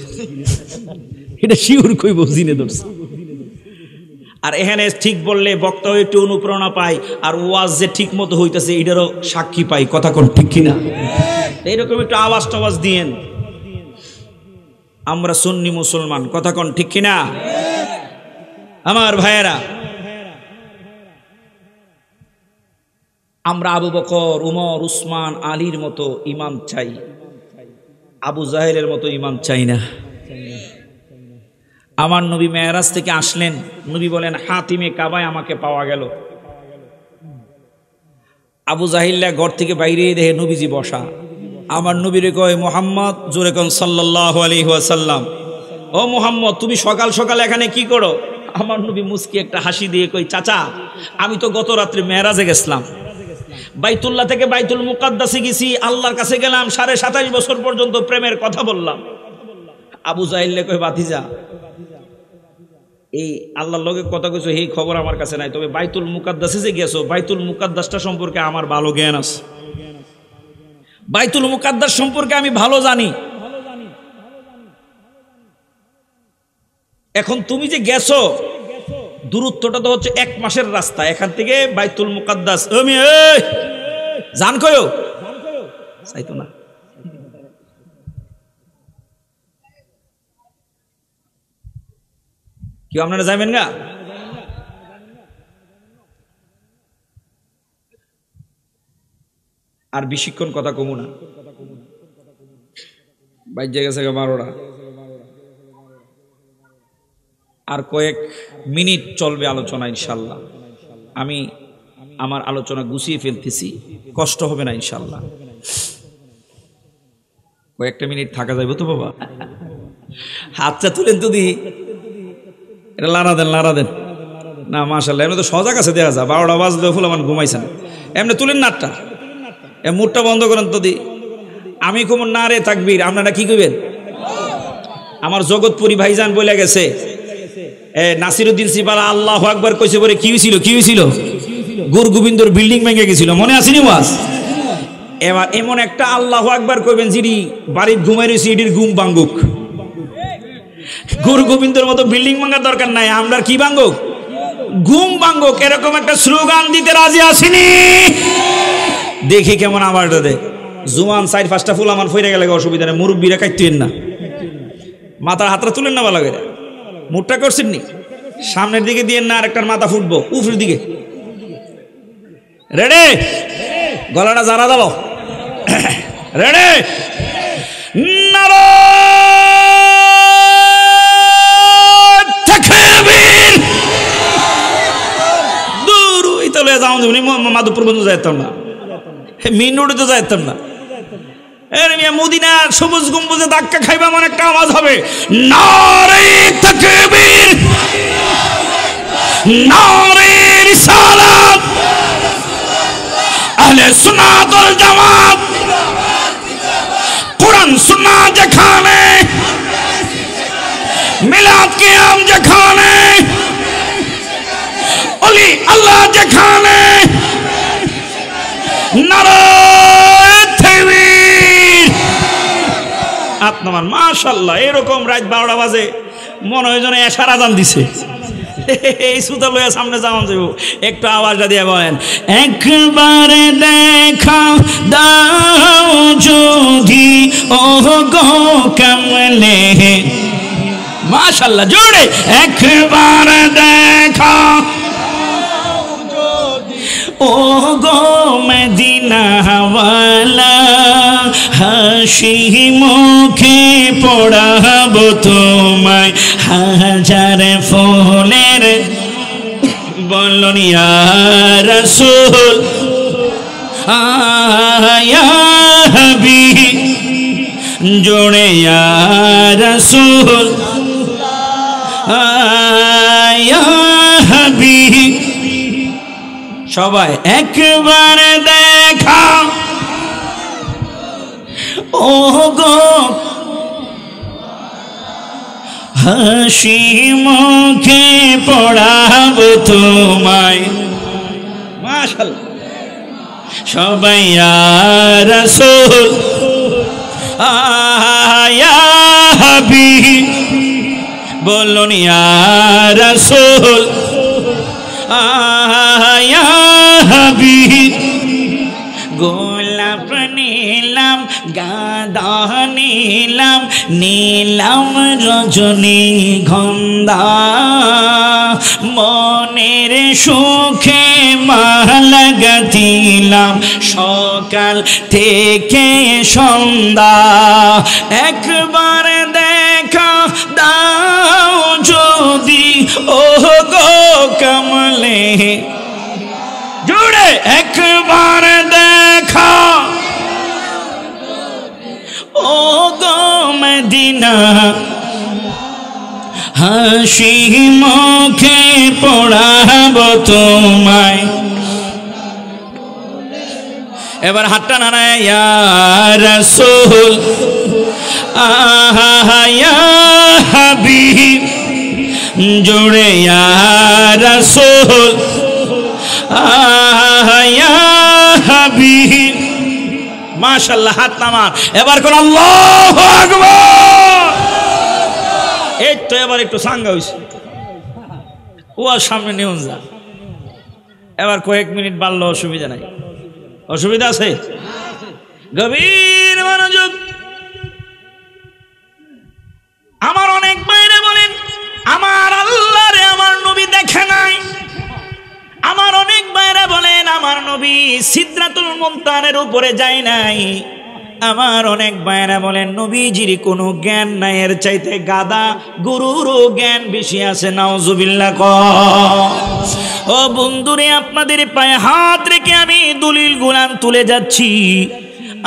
এটা শিওর কইব জিনে ধরছে। আর এখানে ঠিক বললে বক্তাও একটু অনুপ্রেরণা পায়, আর ওয়াজ যে ঠিক মতো হইতেছে এটারও সাক্ষী পাই। কথা কোন ঠিক কিনা? এইরকম একটু আওয়াজ টাওয়াজ দিয়েন। আমরা সুন্নি মুসলমান, কথা কোন ঠিক কিনা? আমার ভাইয়েরা, আমরা আবু বকর, উমর, উসমান, আলীর মতো ইমাম চাই, আবু জাহেলের মতো ইমাম চাই না। আমার নবী মেরাজ থেকে আসলেন, নবী বলেন হাতিমে কাবায় আমাকে পাওয়া গেল। আবু জাহিল্লা ঘর থেকে বাইরে দেখে নবীজি বসা। আমার নবীরে কয়, মোহাম্মদ, জোরে কোন সাল্লাল্লাহু আলাইহি ওয়াসাল্লাম। ও মোহাম্মদ, তুমি সকাল সকাল এখানে কি করো? আমার নবী মুস্কি একটা হাসি দিয়ে কই, চাচা আমি তো গত রাত্রে মেরাজে গেছিলাম, বাইতুল্লাহ থেকে বাইতুল মুকাদ্দাসে গেছি, আল্লাহর কাছে গেলাম, 27.5 বছর পর্যন্ত প্রেমের কথা বললাম। আবু জাহিল্লা কয়, বাতিজা এই আল্লাহর লগে কথা কইছো এই খবর আমার কাছে নাই, তবে বাইতুল মুকাদ্দাসে যে গেছো, বাইতুল মুকাদ্দাসটা সম্পর্কে আমার ভালো জ্ঞান আছে, বাইতুল মুকাদ্দাস সম্পর্কে আমি ভালো জানি। এখন তুমি যে গেছো, দূরত্বটা তো হচ্ছে 1 মাসের রাস্তা এখান থেকে বাইতুল মুকাদ্দাস। জান কয়ো চাইতো না। কেউ আপনারা যাবেন গা? আর বেশিক্ষণ কথা কমু না, বাইরে গেছে 12টা, আর কয়েক মিনিট চলবে আলোচনা ইনশাল্লাহ। আমি আমার আলোচনা গুছিয়ে ফেলতেছি, কষ্ট হবে না ইনশাল্লাহ। কয়েকটা মিনিট থাকা যাবে তো বাবা? হাতটা তুলেন তো দি, এটা লাড়া দেন, লাড়া দেন না। মাশাআল্লাহ, এমনি তো সজাগ আছে দেখা যায়, 12টা বাজলেও ফুলামান ঘুমাইছেন। এমনি তুলেন না হাতটা, মুখটা বন্ধ করেন তো দি। আমি খুব না রে তাকবীর, আপনারা কি কইবেন? আমার জগৎপুরি ভাইজান বলে গেছে, নাসিরউদ্দিন সিপারা আল্লাহু আকবার কইছে পরে কি হইছিল? কি হইছিল? গুর গোবিন্দর বিল্ডিং ভেঙে গেছিল, মনে আসেনি ওয়াজ? এবার এমন একটা আল্লাহু আকবার কইবেন যিনি বাড়ির ঘুমাই রয়েছে, এটির ঘুম ভাঙ্গুক। গুর গোবিন্দর মতো বিল্ডিং ভাঙার দরকার নাই, আমরা কি ভাঙ্গুক? ঘুম ভাঙ্গুক। এরকম একটা স্লোগান দিতে রাজি আসিনি? দেখি কেমন আওয়াজটা দেয়। জুয়ান 4-5টা ফুল আমার ফইরা গেলে অসুবিধা নেই, মুরব্বীরা কাইতেন না, মাথার হাতটা তুলেন না ভালো করে। মুখটা করছেন নি, সামনের দিকে দিয়ে না, আর একটার মাথা ফুটবো উপরের দিকে। রেডি? গলাটা জারা দাও। রেডি? নারায়ে তাকবীর। দূর ইতলে যাও, মাধবপুর পর্যন্ত যাইতাম না, মেইন রোডে তো যাইতাম না। মদিনার সবুজ গম্বুজে ধাক্কা খাইবা এমন একটা আওয়াজ হবে, নারায়ে তাকবীর, নারায়ে রিসালাত, আহলে সুন্নাত ওয়াল জামাত, কোরআন সুন্নাহ যেখানে, মিলাদ কিয়াম যেখানে, ওলি আল্লাহ যেখানে, নারায়ে তাকবীর। আপনার মাশাআল্লাহ, এরকম রাত 12টা বাজে মনে হয় যেন এশার আযান দিছে। এই সুতা লইয়া সামনে যাওয়া যাব, একটু আওয়াজটা দিয়ে বলেন, একবার দেখা দাও যদি ও গো কামলে। মাশাআল্লাহ, জোরে একবার দেখা ও গো মদিনাওয়ালা, হাসি মুখে পড়াবো তোমায় হাজার ফুলের বলুন ইয়া রাসূল, ইয়া হাবিব, জোড়ে ইয়া রাসূল, ইয়া হাবিব। সবাই একবার দেখা ও গো, হাসি মুখে পড়াবো তোমায়। মাশাআল্লাহ, সবাই ইয়া রাসূল, ইয়া হাবিব, বলুন ইয়া রাসূল, ইয়া হাবিব। গোলাপ নিলাম, গাঁদা নিলাম, নিলাম রজনীগন্ধা, মনের সুখে মালা গাঁথিলাম সকাল থেকে সন্ধ্যা। একবার দেখা দাও যদি ও গো কমলে, জুড়ে একবার দেখা ও গো মদিনা, হাসি মুখে পড়াবো তোমায়। এবার হাতটা নাড়ায়, ইয়া রাসূল আহা ইয়া হাবিব, জোরে ইয়া রাসূল আহা ইয়া হাবিব। মাশাআল্লাহ, হাত নামান। এবার কোন আল্লাহু আকবার। এই তো এবার একটু সাঙ্গা হইছে, ও আর সামনে নিউন যা। এবার কয়েক মিনিট বাড়লো, অসুবিধা নাই। অসুবিধা আছে? গভীর মনোযোগ। আমার অনেক বাইরে বলেন আমার আল্লাহরে আমার নবী দেখে নাই। আমার অনেক বাইরে বলেন আমার নবী সিদরাতুল মুনতাহার উপরে যায় নাই। আমার অনেক বাইরা বলেন নবীজির কোনো জ্ঞান নাই, এর চাইতে গাদা গরুরও জ্ঞান বেশি আছে। নাউজুবিল্লাহ। ও বন্ধুরে, আপনাদের পায়ে হাত রেখে আমি দলিল গুলান তুলে যাচ্ছি।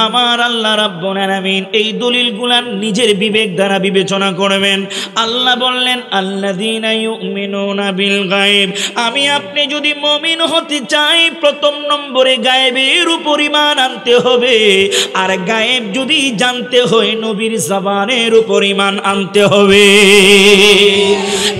আমার আল্লাহ রাব্বুল আলামিন এই দলিলগুলান নিজের বিবেক দ্বারা বিবেচনা করবেন। আল্লাহ বললেন আল্লাযীনা ইউমিনুনা বিল গায়ব। আমি আপনি যদি মুমিন হতে চাই, প্রথম নম্বরে গায়েবের উপর ঈমান আনতে হবে। আর গায়েব যদি জানতে হয়, নবীর জবানের উপর ঈমান আনতে হবে।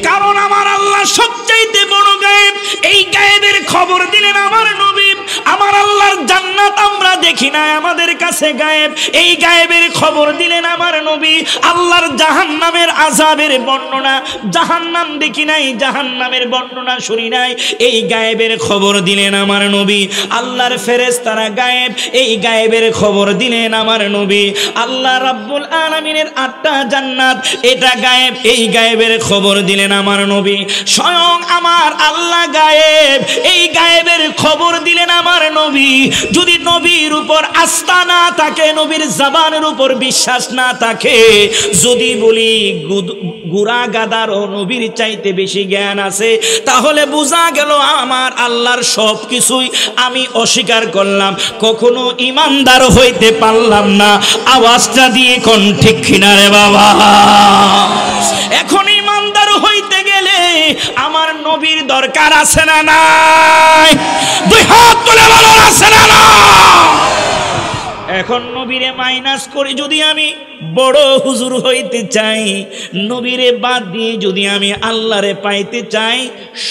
কারণ আমার আল্লাহ সবচাইতে বড় গায়েব। এই গায়েবের খবর দিলেন আমার নবী। আমার আল্লাহর জান্নাত আমরা দেখি না, আমাদের কাছে গায়েব। এই গায়েবের খবর দিলেন আমার নবী। আল্লাহর জাহান্নামের আযাবের বর্ণনা, জাহান্নাম দেখি নাই, জাহান্নামের বর্ণনা শুনি নাই, এই গায়েবের খবর দিলেন আমার নবী। আল্লাহর ফেরেশতারা গায়েব, এই গায়েবের খবর দিলেন আমার নবী। আল্লাহ রাব্বুল আলামিনের 8টা জান্নাত, এটা গায়েব, এই গায়েবের খবর দিলেন আমার নবী। স্বয়ং আমার আল্লাহ গায়েব, এই গায়েবের খবর দিলেন আমার নবী। যদি নবীর উপর আস্থা না থাকে, নবীর জবানের উপর বিশ্বাস না থাকে, যদি বলি গুড়া গাদার ও নবীর চাইতে বেশি জ্ঞান আছে, তাহলে বোঝা গেল আমার আল্লাহর সব কিছুই আমি অস্বীকার করলাম, কখনো ইমানদার হইতে পারলাম না। আওয়াজটা দিয়ে কোন ঠিক কিনা রে বাবা? এখন ইমানদার হইতে গেলে আমার নবীর দরকার আছে না নাই? দুই হাত তুলে বলো, আছে না না? এখন নবীরে মাইনাস করে যদি আমি বড় হুজুর হইতে চাই, নবীরে বাদ দিয়ে যদি আমি আল্লাহরে পাইতে চাই,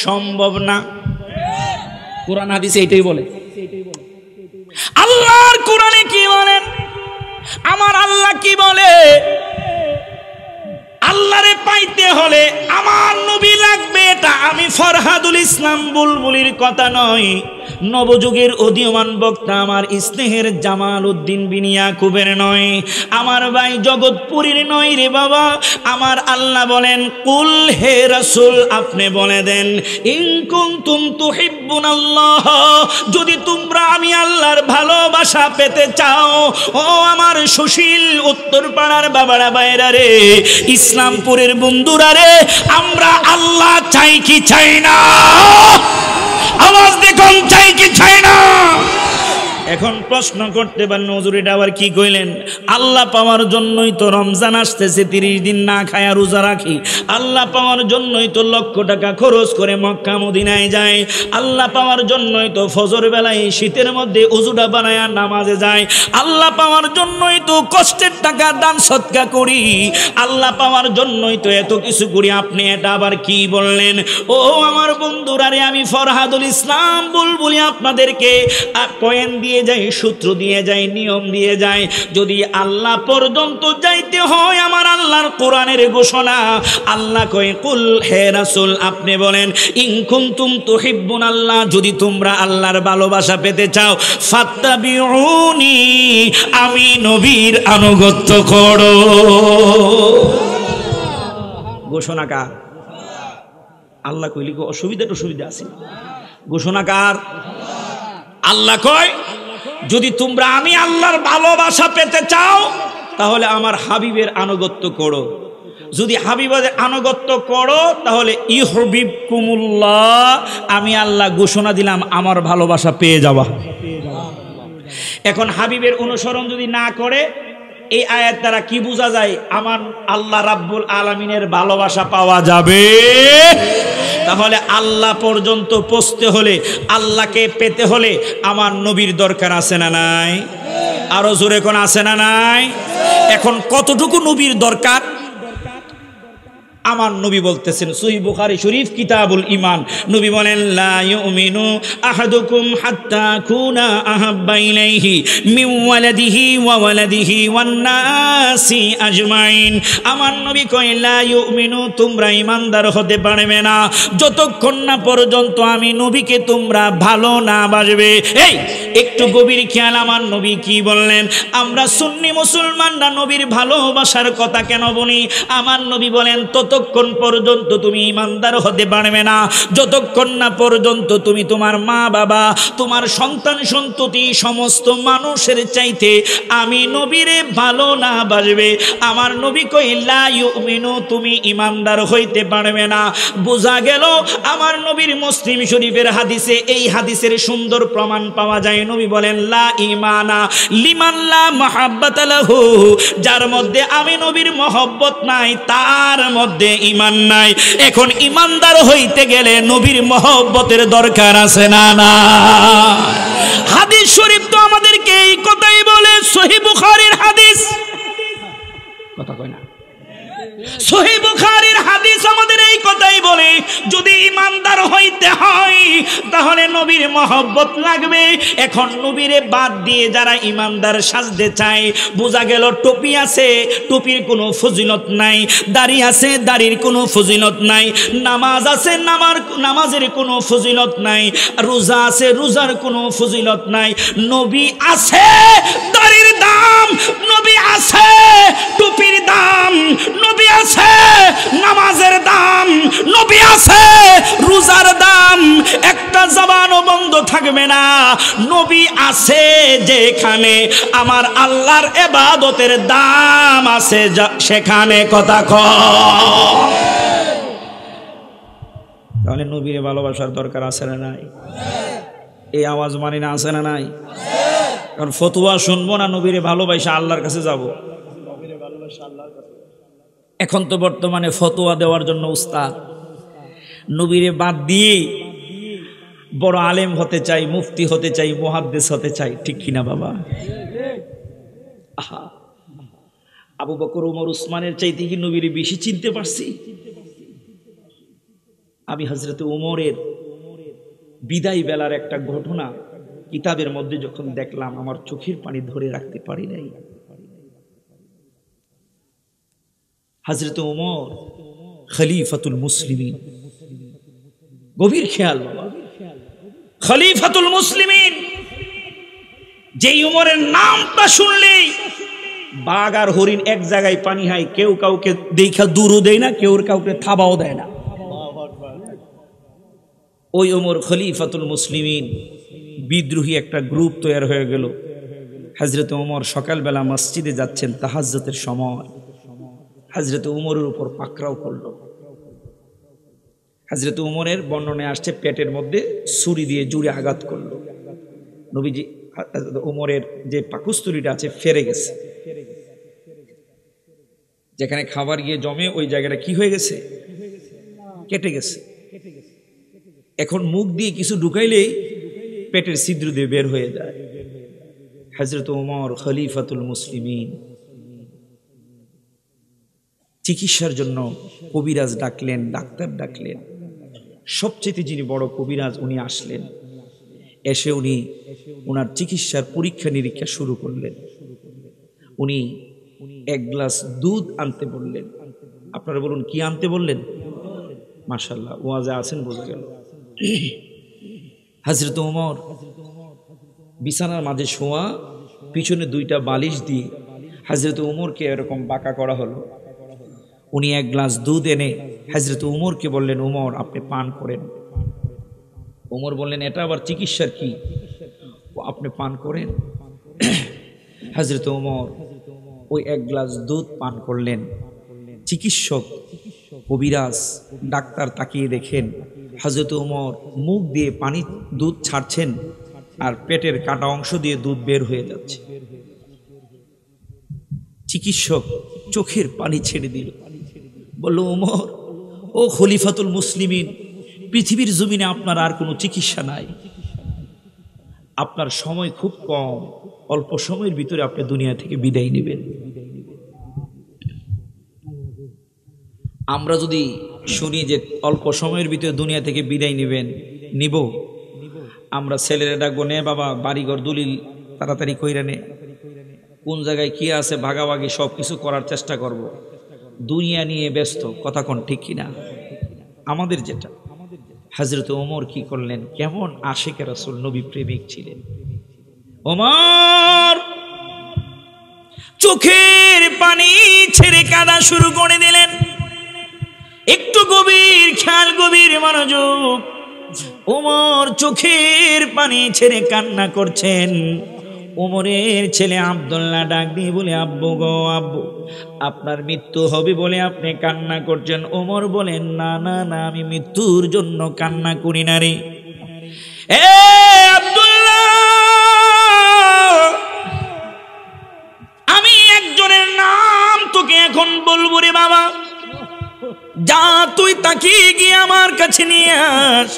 সম্ভব না। কোরআন হাদিসে এটাই বলে। আল্লাহর কোরআনে কি বলেন? আমার আল্লাহ কি বলে? আল্লাহরে পাইতে হলে আমার নবী লাগবে। এটা আমি ফরহাদুল ইসলাম বুলবুলির কথা নয়, নবযুগের উদীয়মান বক্তা আমার স্নেহের জামাল উদ্দিন বিন ইয়াকুবের নয়, আমার ভাই জগৎপুরীর নয় রে বাবা। আমার আল্লাহ বলেন, কুল হে রাসূল আপনি বলে দেন, ইন কুনতুম তুহিব্বুনাল্লাহ, যদি তোমরা আমি আল্লাহর ভালোবাসা পেতে চাও। ও আমার সুশীল উত্তরপাড়ার বাবারা বাইরা রে, ইসলামপুরের বন্ধুরা রে, আমরা আল্লাহ চাই কি চাই না? আওয়াজ দেখুন, চাই কি চাই না? এখন প্রশ্ন করতে পারেন, হুজুর এটা আবার কি কইলেন? আল্লাহ পাওয়ার জন্যই তো রমজান আসতেছে, 30 দিন না খায়া রোজা রাখি। আল্লাহ পাওয়ার জন্যই তো লক্ষ টাকা খরচ করে মক্কা মদিনায় যায়। আল্লাহ পাওয়ার জন্যই তো ফজর বেলায় শীতের মধ্যে উজুটা বানায়া নামাজে যায়। আল্লাহ পাওয়ার জন্যই তো কষ্টের টাকা দান সদকা করি। আল্লাহ পাওয়ার জন্যই তো এত কিছু করি। আপনি এটা আবার কি বললেন? ও আমার বন্ধুরা রে, আমি ফরহাদুল ইসলাম বুলবুলি আপনাদেরকে পয়েন্ট দিয়ে যাই, সূত্র দিয়ে যাই, নিয়ম দিয়ে যাই। যদি আল্লাহ পর্যন্ত যাইতে হয়, আমার আল্লাহর কোরআনের ঘোষণা, আল্লাহ কয়, কুল হে রাসূল আপনি বলেন, ইন কুনতুম তুহিব্বুনাল্লাহ, যদি তোমরা আল্লাহর ভালোবাসা পেতে চাও, ফাত্তাবিউনি, আমি নবীর আনুগত্য করো। ঘোষণা কার? আল্লাহ কইলি অসুবিধা আছে? ঘোষণা কার? আল্লাহ কয়, যদি তোমরা আমি আল্লাহর ভালোবাসা পেতে চাও, তাহলে আমার হাবিবের আনুগত্য করো। যদি হাবিবের আনুগত্য করো তাহলে ইউহিব্বুকুমুল্লাহ, আমি আল্লাহ ঘোষণা দিলাম আমার ভালোবাসা পেয়ে যাবা। এখন হাবিবের অনুসরণ যদি না করে, এই আয়াত দ্বারা কি বোঝা যায়? আমার আল্লাহ রাব্বুল আলামিনের ভালোবাসা পাওয়া যাবে। তাহলে আল্লাহ পর্যন্ত পৌঁছতে হলে, আল্লাহকে পেতে হলে আমার নবীর দরকার আছে না নাই? আরো জোরে কোন আছে না নাই? এখন কতটুকু নবীর দরকার? আমার নবী বলতেছেন, সহিহ বুখারী শরীফ কিতাবুল ঈমান, নবী বলেন লা ইউমিনু আহাদুকুম হাত্তা কুনা আহাব্বা ইলাইহি মিন ওয়ালাদিহি ওয়া ওয়ালাদিহি ওয়ান নাসি আজমাইন। আমার নবী কয় লা ইউমিনু, তোমরা ঈমানদার হতে পারবে না যতক্ষণ না পর্যন্ত আমি নবীকে তোমরা ভালো না বাসবে। এই একটু গভীর খেয়াল, আমার নবী কি বললেন? আমরা সুন্নি মুসলমানরা নবীর ভালোবাসার কথা কেন বলি? আমার নবী বলেন ততক্ষণ পর্যন্ত তুমি ঈমানদার হতে পারবে না যতক্ষণ না পর্যন্ত তুমি তোমার মা বাবা, তোমার সন্তান সন্ততি, সমস্ত মানুষের চাইতে আমি নবীরে ভালো না বাসবে। আমার নবী কই লা ইউমিনু, তুমি ঈমানদার হইতে পারবে না। বোঝা গেল আমার নবীর মুসলিম শরীফের হাদিসে, এই হাদিসের সুন্দর প্রমাণ পাওয়া যায়। নবী বলেন লা ঈমানা লিমান লা মাহাব্বাতা লাহু, যার মধ্যে আমি নবীর মহব্বত নাই তার মধ্যে ঈমান নাই। এখন ঈমানদার হইতে গেলে নবীর মহব্বতের দরকার আছে না না? হাদিস শরীফ তো আমাদেরকে এই কথাই বলে, সহিহ বুখারীর হাদিস, কথা কয় না? সহিহ বুখারীর হাদিস আমাদের এই কথাই বলে, যদি ঈমানদার হইতে হয় তাহলে নবীর মহব্বত লাগবে। এখন নবীরে বাদ দিয়ে যারা ঈমানদার সাজতে চায়, বোঝা গেল টুপি আছে, টুপির কোনো ফজিলত নাই, দাড়ি আছে, দাড়ির কোনো ফজিলত নাই, নামাজ আছে, নামাজের কোনো ফজিলত নাই, রোজা আছে, রোজার কোনো ফজিলত নাই। নবী আছে, দাড়ির দাম, নবী আছে, টুপির দাম, নবী আছে, নামাজের দাম, নবী আছে, রোজার দাম, একটা জবানও বন্ধ থাকবে না। নবী আছে যেখানে আমার আল্লাহর ইবাদতের দাম আছে সেখানে, কথা কয়। তাহলে নবীর ভালোবাসার দরকার আছে না নাই? এই আওয়াজ মানি না, আছে না নাই? কারণ ফতোয়া শুনবো না, নবীরে ভালোবাসা আল্লাহর কাছে যাব। এখন তো বর্তমানে ফতোয়া দেওয়ার জন্য উস্তাদ, নবীরে বাদ দিয়ে বড় আলেম হতে চাই, মুফতি হতে চাই, মুহাদ্দিস হতে চাই, ঠিক কিনা বাবা? আহা, আবু বকর, ওমর, উসমানের চাইতে কি নবীরে বেশি চিনতে পারছি? আমি হযরত ওমরের বিদায় বেলার একটা ঘটনা কিতাবের মধ্যে যখন দেখলাম, আমার চোখের পানি ধরে রাখতে পারি নাই। হযরত ওমর খলিফাতুল মুসলিমিন, গভীর খেয়াল বাবা, খলিফাতুল মুসলিমিন। যেই ওমরের নামটা শুনলেই বাঘ আর হরিণ এক জায়গায় পানি হয়, কেউ কাউকে দেখা দূরও দেয় না, কেউ কাউকে থাবাও দেয় না। ওই ওমর খলিফাতুল মুসলিমিন, বিদ্রোহী একটা গ্রুপ তৈরি হয়ে গেল। হযরত ওমর সকালবেলা মসজিদে যাচ্ছেন তাহাজ্জুদের সময়, হযরত ওমরের উপর পাকড়াও করলো। হযরত ওমরের বর্ণনায় আসছে পেটের মধ্যে ছুরি দিয়ে জুড়ে আঘাত করলো। নবীজি ওমরের যে পাকস্থলীটা আছে ফেরে গেছে, যেখানে খাবার গিয়ে জমে ওই জায়গাটা কি হয়ে গেছে? কেটে গেছে। এখন মুখ দিয়ে কিছু ঢুকাইলেই পেটের ছিদ্র দিয়ে বের হয়ে যায়। হযরত ওমর খলিফাতুল মুসলিমিন চিকিৎসার জন্য কবিরাজ ডাকলেন, ডাক্তার ডাকলেন। সবচেয়ে যিনি বড় কবিরাজ উনি আসলেন, এসে উনি ওনার চিকিৎসার পরীক্ষা নিরীক্ষা শুরু করলেন। উনি এক গ্লাস দুধ আনতে বললেন। আপনারা বলুন কি আনতে বললেন? মাশাআল্লাহ, ওয়াজে আছেন বোঝা গেল। হযরত ওমর বিছানার মাঝে শোয়া, পিছনে দুইটা বালিশ দিয়ে হযরত ওমরকে এরকম বাঁকা করা হলো। উনি এক গ্লাস দুধ এনে হযরত ওমরকে বললেন, ওমর আপনি পান করেন। ওমর বললেন, এটা আবার চিকিৎসার কি? আপনি পান করেন। হযরত ওমর ওই এক গ্লাস দুধ পান করলেন। চিকিৎসক কবিরাজ ডাক্তার তাকিয়ে দেখেন হযরত ওমর মুখ দিয়ে পানি দুধ ছাড়ছেন আর পেটের কাটা অংশ দিয়ে দুধ বের হয়ে যাচ্ছে। চিকিৎসক চোখের পানি ছেড়ে দিল, বলল, ওমর, ও খলিফাতুল মুসলিমিন, পৃথিবীর জমিনে আপনার আর কোনো চিকিৎসা নাই, আপনার সময় খুব কম, অল্প সময়ের ভিতরে আপনি দুনিয়া থেকে বিদায় নেবেন। আমরা যদি শুনি যে অল্প সময়ের ভিতরে দুনিয়া থেকে বিদায় নিব, আমরা ছেলেরা ডাকবো, নে বাবা বাড়িঘর দলিল তাড়াতাড়ি কইরা নে, কোন জায়গায় কি আছে ভাগাভাগি সব কিছু করার চেষ্টা করব। দুনিয়া নিয়ে ব্যস্ত, কথা কোন ঠিক কিনা? আমাদের যেটা হযরত ওমর কি করলেন, কেমন আশিকে রাসূল নবী প্রেমিক ছিলেন। ওমর চোখের পানি ছেড়ে কাঁদা শুরু করে দিলেন। একটু গভীর খেয়াল, গভীর মনোযোগ। ওমর চোখের পানি ছেড়ে কান্না করছেন। ওমরের ছেলে আব্দুল্লাহ ডাক দিয়ে বলে, আব্বু গো আব্বু, আপনার মৃত্যু হবে বলে আপনি কান্না করছেন। ওমর বলেন, না না না, আমি মৃত্যুর জন্য কান্না করি না রে। এ আব্দুল্লাহ, আমি একজনের নাম তোকে এখন বলবো রে বাবা, যা তুই তাকিয়ে গিয়ে আমার কাছে নিয়ে আস।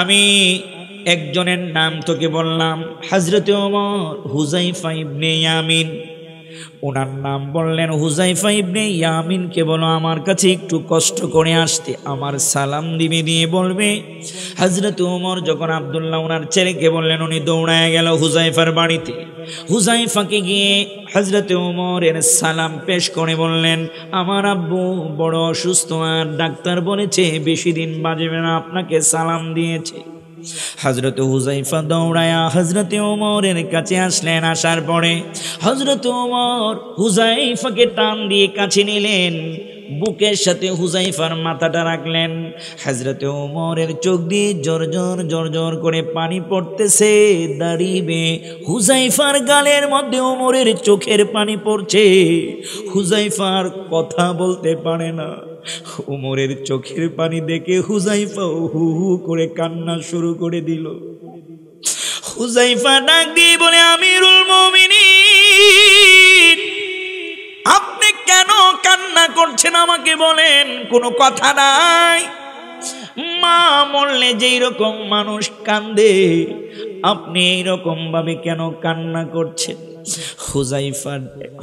আমি একজনের নাম তোকে বললাম, হযরতে ওমর হুযায়ফা ইবনে ইয়ামিন। ওনার নাম বললেন হুযায়ফা ইবনে ইয়ামিনকে বলো আমার কাছে একটু কষ্ট করে আসতে, আমার সালাম দিবে, দিয়ে বলবে। হযরতে ওমর যখন আব্দুল্লাহ ওনার ছেলেকে বললেন, উনি দৌড়ায় গেল হুযায়ফার বাড়িতে। হুযায়ফাকে গিয়ে হযরতে ওমরের সালাম পেশ করে বললেন, আমার আব্বু বড় অসুস্থ, আর ডাক্তার বলেছে বেশি দিন বাঁচবে না, আপনাকে সালাম দিয়েছে। হযরতে হুযায়ফা দৌড়ায়া হযরতে ওমরের কাছে আসলেন। আসার পরে হযরতে ওমর হুযায়ফাকে টান দিয়ে কাছে নিলেন, বুকের সাথে হুযায়ফার মাথাটা রাখলেন। হযরতে ওমরের চোখ দিয়ে জোর করে পানি পড়তেছে, দাঁড়িয়ে হুযায়ফার গালের মধ্যে ওমরের চোখের পানি পড়ছে। হুযায়ফার কথা বলতে পারে না। ওমরের চোখের পানি দেখে হুযায়ফা হু হু করে কান্না শুরু করে দিল। হুযায়ফা ডাক দিয়ে বলে, আমিরুল মুমিনিন, আপনি কেন কান্না করছেন আমাকে বলেন, কোনো কথা নাই? মা মরলে যেই রকম মানুষ কান্দে, আপনি এইরকম ভাবে কেন কান্না করছেন? হুযায়ফা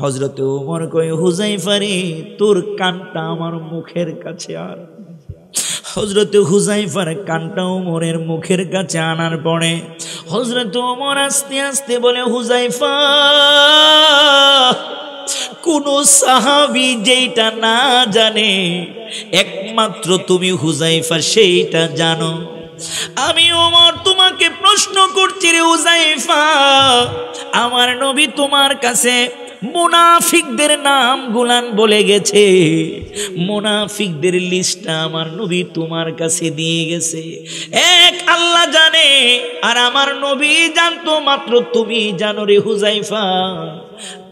হযরতে ওমর কয়, হুযায়ফা রে, তোর কানটা আমার মুখের কাছে আর। হযরতে হুযায়ফার কানটা ওমরের মুখের কাছে আনার পরে হযরতে ওমর আস্তে আস্তে বলে, হুযায়ফা, কোন সাহাবী যেটা না জানে একমাত্র তুমি হুযায়ফা সেইটা জানো। আমি ওমর তোমাকে প্রশ্ন করছি রে হুযায়ফা, আমার নবী তোমার কাছে মুনাফিকদের নাম গুলান বলে গেছে, মুনাফিকদের লিস্টটা আমার নবী তোমার কাছে দিয়ে গেছে। এক আল্লাহ জানে আর আমার নবী জানতো, মাত্র তুমি জানো রে হুযায়ফা।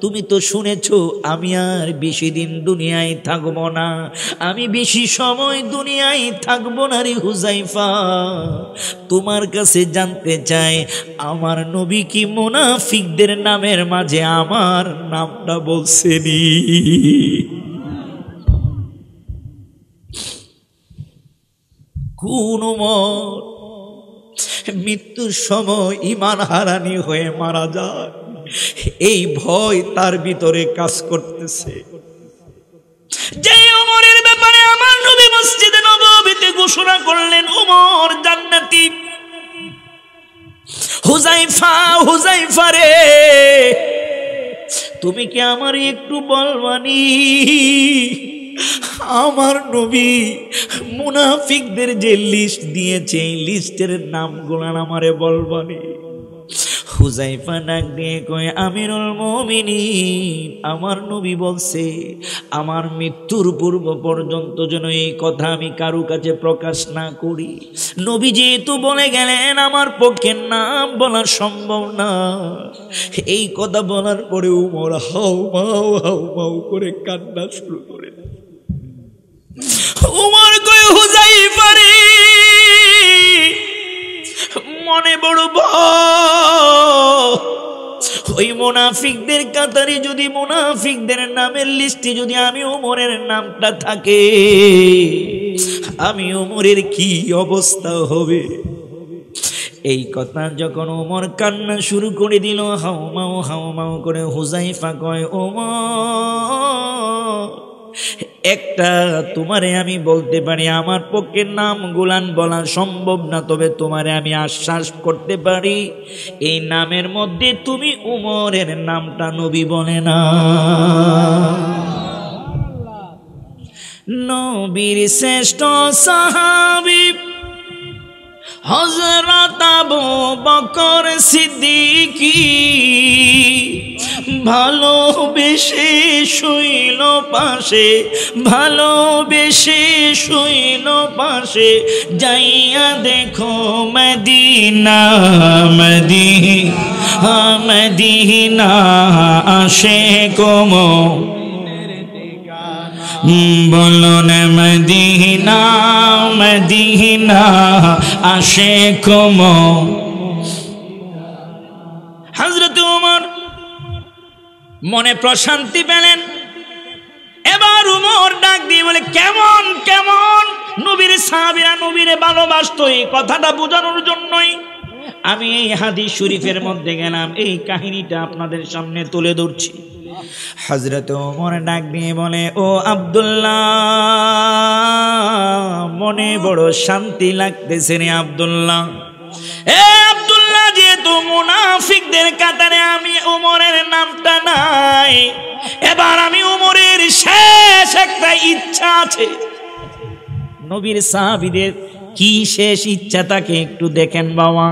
তুমি তো শুনেছো আমি আর বেশি দিন দুনিয়ায় থাকবো না, আমি বেশি সময় দুনিয়ায় থাকবো না রে হুযায়ফা। তোমার কাছে জানতে চাই, আমার নবী কি মুনাফিকদের নামের মাঝে আমার নামটা বলছেনি? কোন মৃত্যুর সময় ঈমান হারানি হয়ে মারা যায়, এই ভয় তার ভিতরে কাজ করতেছে। যে ওমরের ব্যাপারে আমার নবী মসজিদে নববীতে ঘোষণা করলেন ওমর জান্নাতি। হুযায়ফা, হুযায়ফা রে, তুমি কি আমার একটু বলবানি আমার নবী মুনাফিকদের যে লিস্ট দিয়েছে এই লিস্টের নামগুলো আমারে বলবানি? হুযায়ফা ডাক দিয়ে কয়, আমিরুল মুমিনিন, আমার নবী বলছে আমার মৃত্যুর পূর্ব পর্যন্ত যেন এই কথা আমি কারো কাছে প্রকাশ না করি। নবী যেহেতু বলে গেলেন আমার পক্ষে নাম বলা সম্ভব না। এই কথা বলার পরে ওমর হাউ মাউ করে কান্না শুরু করে। উমর কয় হুযায়ফা রে, মনে বড় ভয়, ওই মুনাফিকদের কাতারে যদি, মুনাফিকদের নামের লিস্টে যদি আমি ওমরের নামটা থাকে, আমি ওমরের কি অবস্থা হবে। এই কথা যখন ওমর কান্না শুরু করে দিল, হাউমাউ হাউমাউ করে, হুযায়ফা কয় ওমর, একটা তোমারে আমি বলতে পারি, আমার পক্ষে নাম গুলান বলা সম্ভব না, তবে তোমারে আমি আশ্বাস করতে পারি, এই নামের মধ্যে তুমি উমরের নামটা নবী বলে না। নবীর শ্রেষ্ঠ সাহাবী হযরত আবু বকর সিদ্দিকী, ভালোবেসে শুইল পাশে, ভালোবেসে শুইল পাশে, যাইয়া দেখো মদিনা, মদিনা মদিনা আশিক বলুন মদিনা, মদিনা আশিক হযরত ওমর মনে প্রশান্তি পেলেন। এবার উমর ডাক দিয়ে বলে, কেমন কেমন নবীর সাহাবীরা নবীরে ভালোবাসতো, এই কথাটা বোঝানোর জন্যই আমি এই হাদিস শরীফের মধ্যে গেলাম, এই কাহিনীটা আপনাদের সামনে তুলে ধরছি। হযরত ওমর ডাক দিয়ে বলে, ও আব্দুল্লাহ, মনে বড় শান্তি লাগতেছে রে আব্দুল্লাহ। এ আব্দুল্লাহ, যেহেতু মুনাফিকদের কাতারে আমি ওমরের নামটা নাই, এবার আমি ওমরের শেষ একটা ইচ্ছা আছে। নবীর সাহাবীদের কি শেষ ইচ্ছা তাকে একটু দেখেন বাবা।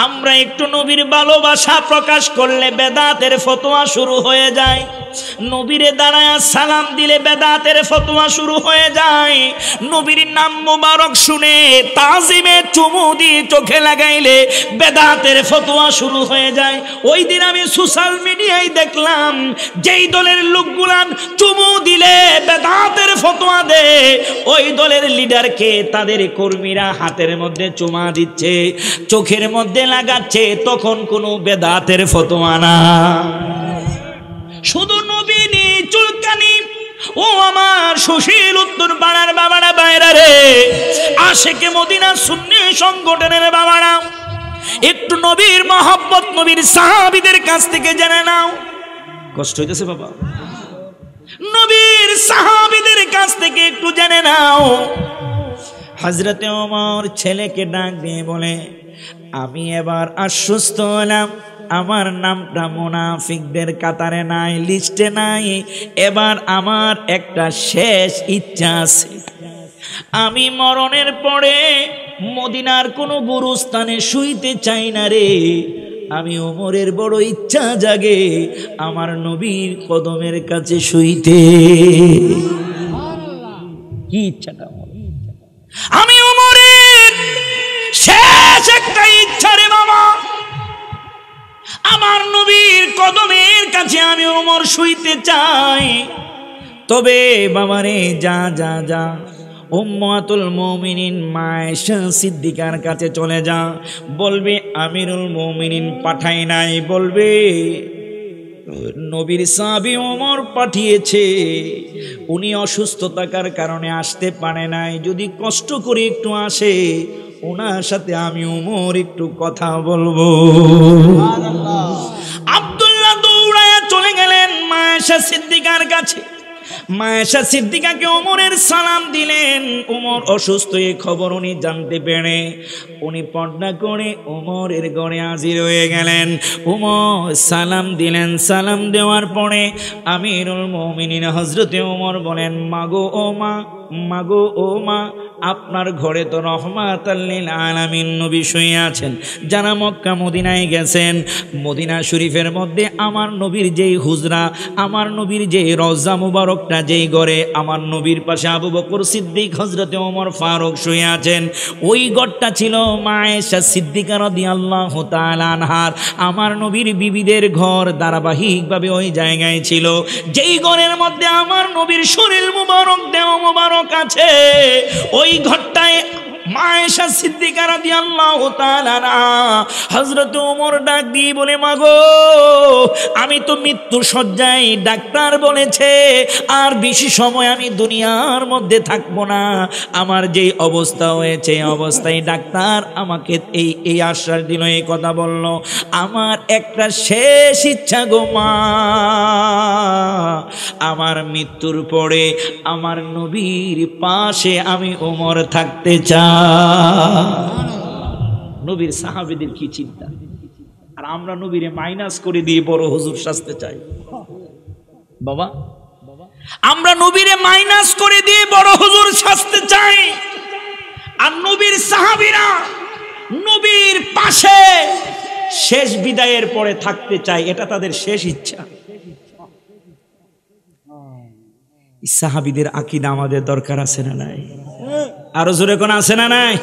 আমরা একটু নবীর ভালোবাসা প্রকাশ করলে বেদাতের ফতোয়া শুরু হয়ে যায়, নবীরে দাঁড়ায়া সালাম দিলে বেদাতের ফতোয়া শুরু হয়ে যায়, নবীর নাম মুবারক শুনে তাজিমে চুমু দিয়ে চোখে লাগাইলে বেদাতের ফতোয়া শুরু হয়ে যায়। ওই দিন আমি সোশ্যাল মিডিয়ায় দেখলাম, যেই দলের লোকগুলান চুমু দিলে বেদাতের ফতোয়া দেয়, ওই দলের লিডারকে তাদের কর্মীরা হাতের মধ্যে চুমা দিচ্ছে, চোখের মধ্যে লাগাচ্ছে, তখন কোনো বেদাতের ফতোয়া না, শুধু নবী নি চুলকানি। ও আমার সুশীল উত্তর পাড়ার বাবারা, বাইরা রে, আশিকে মদিনা সুন্নি সংগঠনের বাবারা, একটু নবীর মহব্বত নবীর সাহাবীদের কাছ থেকে জেনে নাও। কষ্ট হইতেছে বাবা, নবীর সাহাবীদের কাছ থেকে একটু জেনে নাও। হযরতে ওমর ছেলেকে ডাক দিয়ে বলে, আমি এবার আশ্বস্ত হলাম, আমার নামটা মুনাফিকদের কাতারে নাই, লিস্টে নাই। এবার আমার একটা শেষ ইচ্ছা আছে, আমি মরণের পরে মদিনার কোনো গুরুস্থানে শুইতে চাই না রে। আমি ওমরের বড় ইচ্ছা জাগে আমার নবীর কদমের কাছে শুইতে। কি ইচ্ছাটা? আমি ওমরের শেষ একটা ইচ্ছা রে বাবা, আমার নবীর কদমের কাছে আমি ওমর শুইতে চাই। তবে বাবারে, যা যা যা, উম্মাতুল মুমিনিন মা আয়েশা সিদ্দিকার কাছে চলে যা, বলবে আমিরুল মুমিনিন পাঠাই নাই, বলবে নবীর সাহাবী ওমর পাঠিয়েছে, উনি অসুস্থ থাকার কারণে আসতে পারে নাই, যদি কষ্ট করে একটু আসে, ওনার সাথে আমি ওমর একটু কথা বলবো। আব্দুল্লাহ দৌড়ায়া চলে গেলেন মা আয়েশা সিদ্দিকার কাছে। মা আয়েশা সিদ্দিকাকে ওমরের সালাম দিলেন। ওমর অসুস্থ এই খবর উনি জানতে পেরে উনি পর্দা করে ওমরের ঘরে হাজির হয়ে গেলেন। ওমর সালাম দিলেন। সালাম দেওয়ার পরে আমিরুল মুমিনিন হযরতে ওমর বলেন, মাগো ও মা, মাগো ও মা, আপনার ঘরে তো রহমাতাল লিল আলামিন নবী শুয়ে আছেন। যারা মক্কা মদিনায় গেছেন, মদিনা শরীফের মধ্যে আমার নবীর যেই হুজরা, আমার নবীর যেই রওজা মুবারকটা, যেই ঘরে আমার নবীর পাশে আবু বকর সিদ্দিক, হযরতে ওমর ফারুক শুয়ে আছেন, ওই ঘরটা ছিল মা আয়েশা সিদ্দিকা রাদিয়াল্লাহু তাআলা আনহার, আমার নবীর বিবিদের ঘর। ধারাবাহিকভাবে ওই জায়গায় ছিল, যেই ঘরের মধ্যে আমার নবীর শরীর মুবারক, দেহ মুবারক আছে, ওই ঘরটায় মা আয়েশা সিদ্দিকা রাদিয়াল্লাহু তাআলা আনহা হযরত ওমর ডাক দিয়ে বলে, মাগো আমি তো মৃত্যু শয্যায়, ডাক্তার বলেছে আর বেশি সময় আমি দুনিয়ার মধ্যে থাকবো না। আমার যেই অবস্থা হয়েছে, অবস্থায় ডাক্তার আমাকে এই আশ্বাস দিল, এই কথা বলল, আমার একটা শেষ ইচ্ছা গো মা, আমার মৃত্যুর পরে আমার নবীর পাশে আমি ওমর থাকতে চাই। নবীর সাহাবীদের কি চিন্তা, আর আমরা নবীরে মাইনাস করে দিয়ে বড় হুজুর সাজতে চাই। বাবা, আমরা নবীরে মাইনাস করে দিয়ে বড় হুজুর সাজতে চাই, আর নবীর সাহাবীরা নবীর পাশে শেষ বিদায়ের পরে থাকতে চাই, এটা তাদের শেষ ইচ্ছা। সাহাবীদের আকীদা আমাদের দরকার আছে না নাই? আরো জোরে কোন আছে না নাই?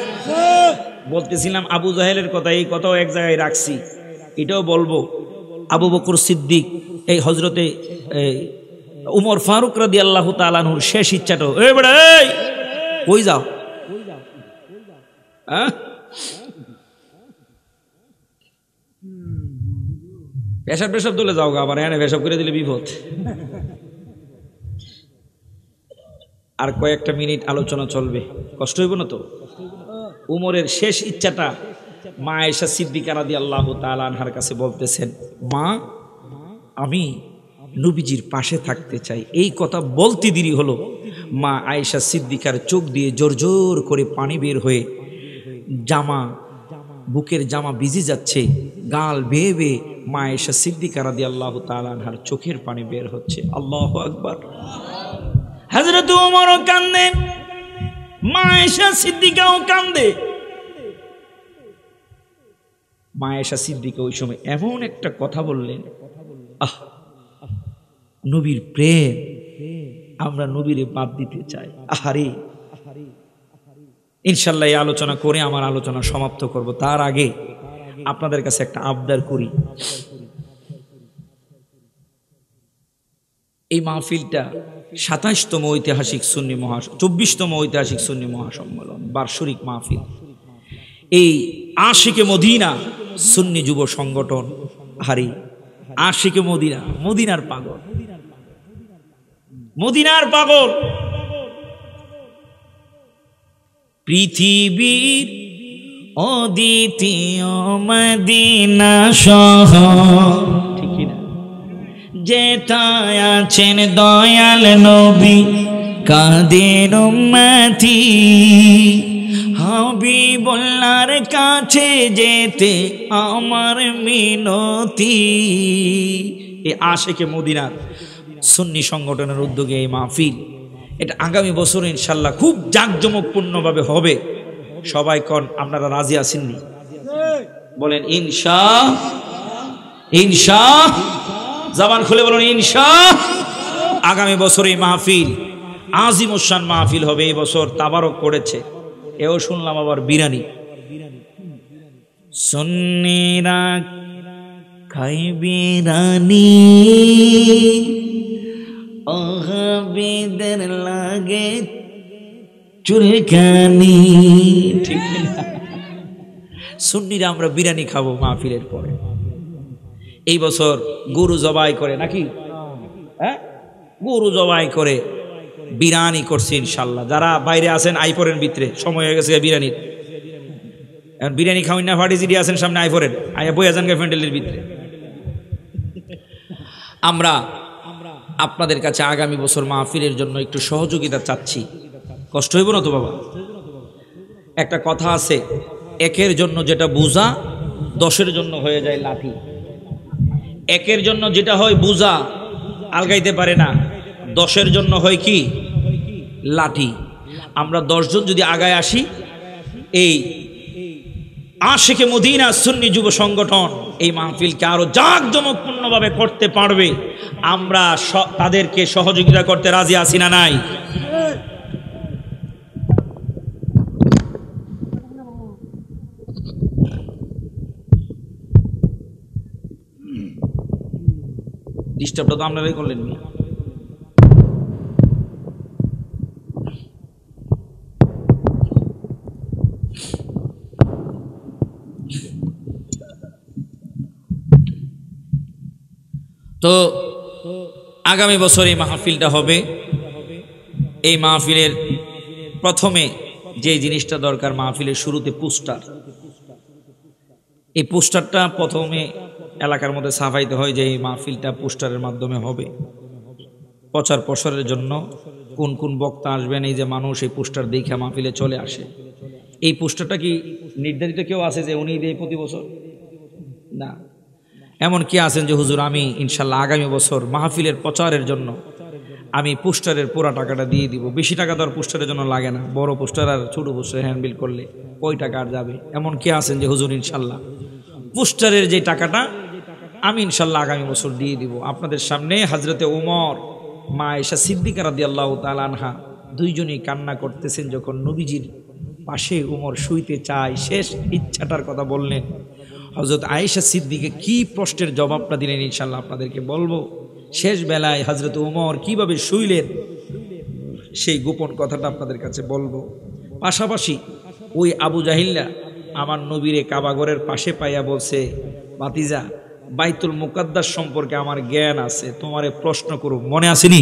বলতেছিলাম আবু জাহেলের কথা, এই কথাও এক জায়গায় রাখছি, এটাও বলবো। আবু বকর সিদ্দিক, এই হযরতে উমর ফারুক রাদিয়াল্লাহু তাআলা আনহুর শেষ ইচ্ছাটা, এই বড় এই কই যাও, পেশাব পেশাব তুলে যাও গা, আবার এনে পেশাব করে দিলে বিপদ। আর কয়েকটা মিনিট আলোচনা চলবে, কষ্ট হইব না তো? উমরের শেষ ইচ্ছাটা মা আয়েশা সিদ্দিকা রাদিয়াল্লাহু তাআলা আনহার কাছে বলতেছেন, মা আমি নবীজির পাশে থাকতে চাই। এই কথা বলতে দেরি হলো, মা আয়েশা সিদ্দিকার চোখ দিয়ে জোর জোর করে পানি বের হয়ে, জামা, বুকের জামা ভিজে যাচ্ছে, গাল বেয়ে বেয়ে মা আয়েশা সিদ্দিকা রাদিয়াল্লাহু তাআলা আনহার চোখের পানি বের হচ্ছে। আল্লাহু আকবার। হযরত ওমরও কান্দে, মা আয়েশা সিদ্দিকাও কান্দে। মা আয়েশা সিদ্দিকা ওই সময় এমন একটা কথা বললেন, আহ নবীর প্রেম, আমরা নবীরে বাদ দিতে চাই। আহারে, ইনশাআল্লাহ এই আলোচনা করে আমার আলোচনা সমাপ্ত করব। তার আগে আপনাদের কাছে একটা আবদার করি। এই মাহফিলটা ২৭তম ঐতিহাসিক সুন্নি ২৪তম ঐতিহাসিক সুন্নি মহাসম্মেলন বার্ষিক মাহফিল। এই আশিকে মদিনা সুন্নি যুব সংগঠন, হারি আশিকে মদিনা, মদিনার পাগল, মদিনার পাগল, পৃথিবীর অদ্বিতীয় মদিনা শহর, ঠিক না? যেথায় আছেন দয়াল নবী কাদের উম্মতি, হাবিবুল্লাহর কাছে যেতে আমার মিনতি। এই আশিকে মদিনার সুন্নি সংগঠনের উদ্যোগে এই মাহফিল, এটা আগামী বছর ইনশাল্লাহ খুব জাঁকজমকপূর্ণভাবে হবে। সবাই কোন আপনারা রাজি আছেননি? বলেন ইনশাআল্লাহ, ইনশাআল্লাহ, জবান খুলে বলুন ইনশাআল্লাহ। আগামী বছর এই মাহফিল আজিমুশান মাহফিল হবে। এই বছর তাবারক করেছে, এও শুনলাম আবার বিরানি। সুন্নিরা খাই বিরানি, ওহাবীদের লাগে চুলকানি, ঠিক না? সুন্নিরা আমরা বিরানি খাবো মাহফিলের পরে। এই বছর গরু জবাই করে নাকি? হ্যাঁ, গরু জবাই করে বিরানি করছি ইনশাল্লাহ। যারা বাইরে আছেন আইপরের ভিতরে, সময় হয়ে গেছে বিরানির। বিরিয়ানি খাওয়াই না, ফাটি চিড়ি আছেন সামনে আইপরের, আইয়া বইয়া যান ফ্যান্ডেলের ভিতরে। আমরা আপনাদের কাছে আগামী বছর মাহফিলের জন্য একটু সহযোগিতা চাচ্ছি। কষ্ট হইব না তো বাবা? একটা কথা আছে, একের জন্য যেটা বোঝা 10-এর জন্য হয়ে যায় লাঠি। একের জন্য যেটা হয় বোঝা, আলগাইতে পারে না, 10-এর জন্য হয় কি? লাঠি। আমরা 10 জন যদি আগায় আসি, এই আশিকে মদিনা সুন্নি যুব সংগঠন এই মাহফিলকে আরো জাঁকজমকপূর্ণভাবে করতে পারবে। আমরা তাদেরকে সহযোগিতা করতে রাজি আছি না নাই? ডিস্টার্বটা তো আপনারাই করলেন। তো আগামী বছর এই মাহফিলটা হবে। এই মাহফিলের প্রথমে যে জিনিসটা দরকার, মাহফিলের শুরুতে পোস্টার। এই পোস্টারটা প্রথমে এলাকার মধ্যে ছাপাইতে হয় যে এই মাহফিলটা পোস্টারের মাধ্যমে হবে। প্রচার প্রসারের জন্য কোন কোন বক্তা আসবেন, এই যে মানুষ এই পোস্টার দেখে মাহফিলে চলে আসে। এই পোস্টারটা কি নির্ধারিত কেউ আছে যে উনি দেয় প্রতি বছর? না, এমন কি আছেন যে হুজুর আমি ইনশাল্লাহ আগামী বছর মাহফিলের প্রচারের জন্য আমি পোস্টারের পুরা টাকাটা দিয়ে দিব, বেশি টাকা তো আর পোস্টারের জন্য লাগে না, বড় পোস্টার আর ছোট পোস্টার হ্যান্ডবিল করলে ওই টাকা আর যাবে। এমন কি আছেন যে হুজুর ইনশাল্লাহ পোস্টারের যে টাকাটা আমি ইনশাল্লাহ আগামী বছর দিয়ে দিব? আপনাদের সামনে হযরতে ওমর, মা আয়েশা সিদ্দিকা রাদিয়াল্লাহু তাআলা আনহা দুইজনই কান্না করতেছেন যখন নবীজির পাশে ওমর শুইতে চায়, শেষ ইচ্ছাটার কথা বললেন। হযরত আয়েশা সিদ্দিকা কি প্রশ্নের জবাবটা দিলেন ইনশাল্লাহ আপনাদেরকে বলবো। শেষ বেলায় হযরত ওমর কিভাবে শুইলেন সেই গোপন কথাটা আপনাদের কাছে বলবো। পাশাপাশি ওই আবু জাহিল্লা আমার নবীরে কাবাঘরের পাশে পাইয়া বলছে, ভাতিজা বাইতুল মুকাদ্দাস সম্পর্কে আমার জ্ঞান আছে, তোমারে প্রশ্ন করো, মনে আসেনি?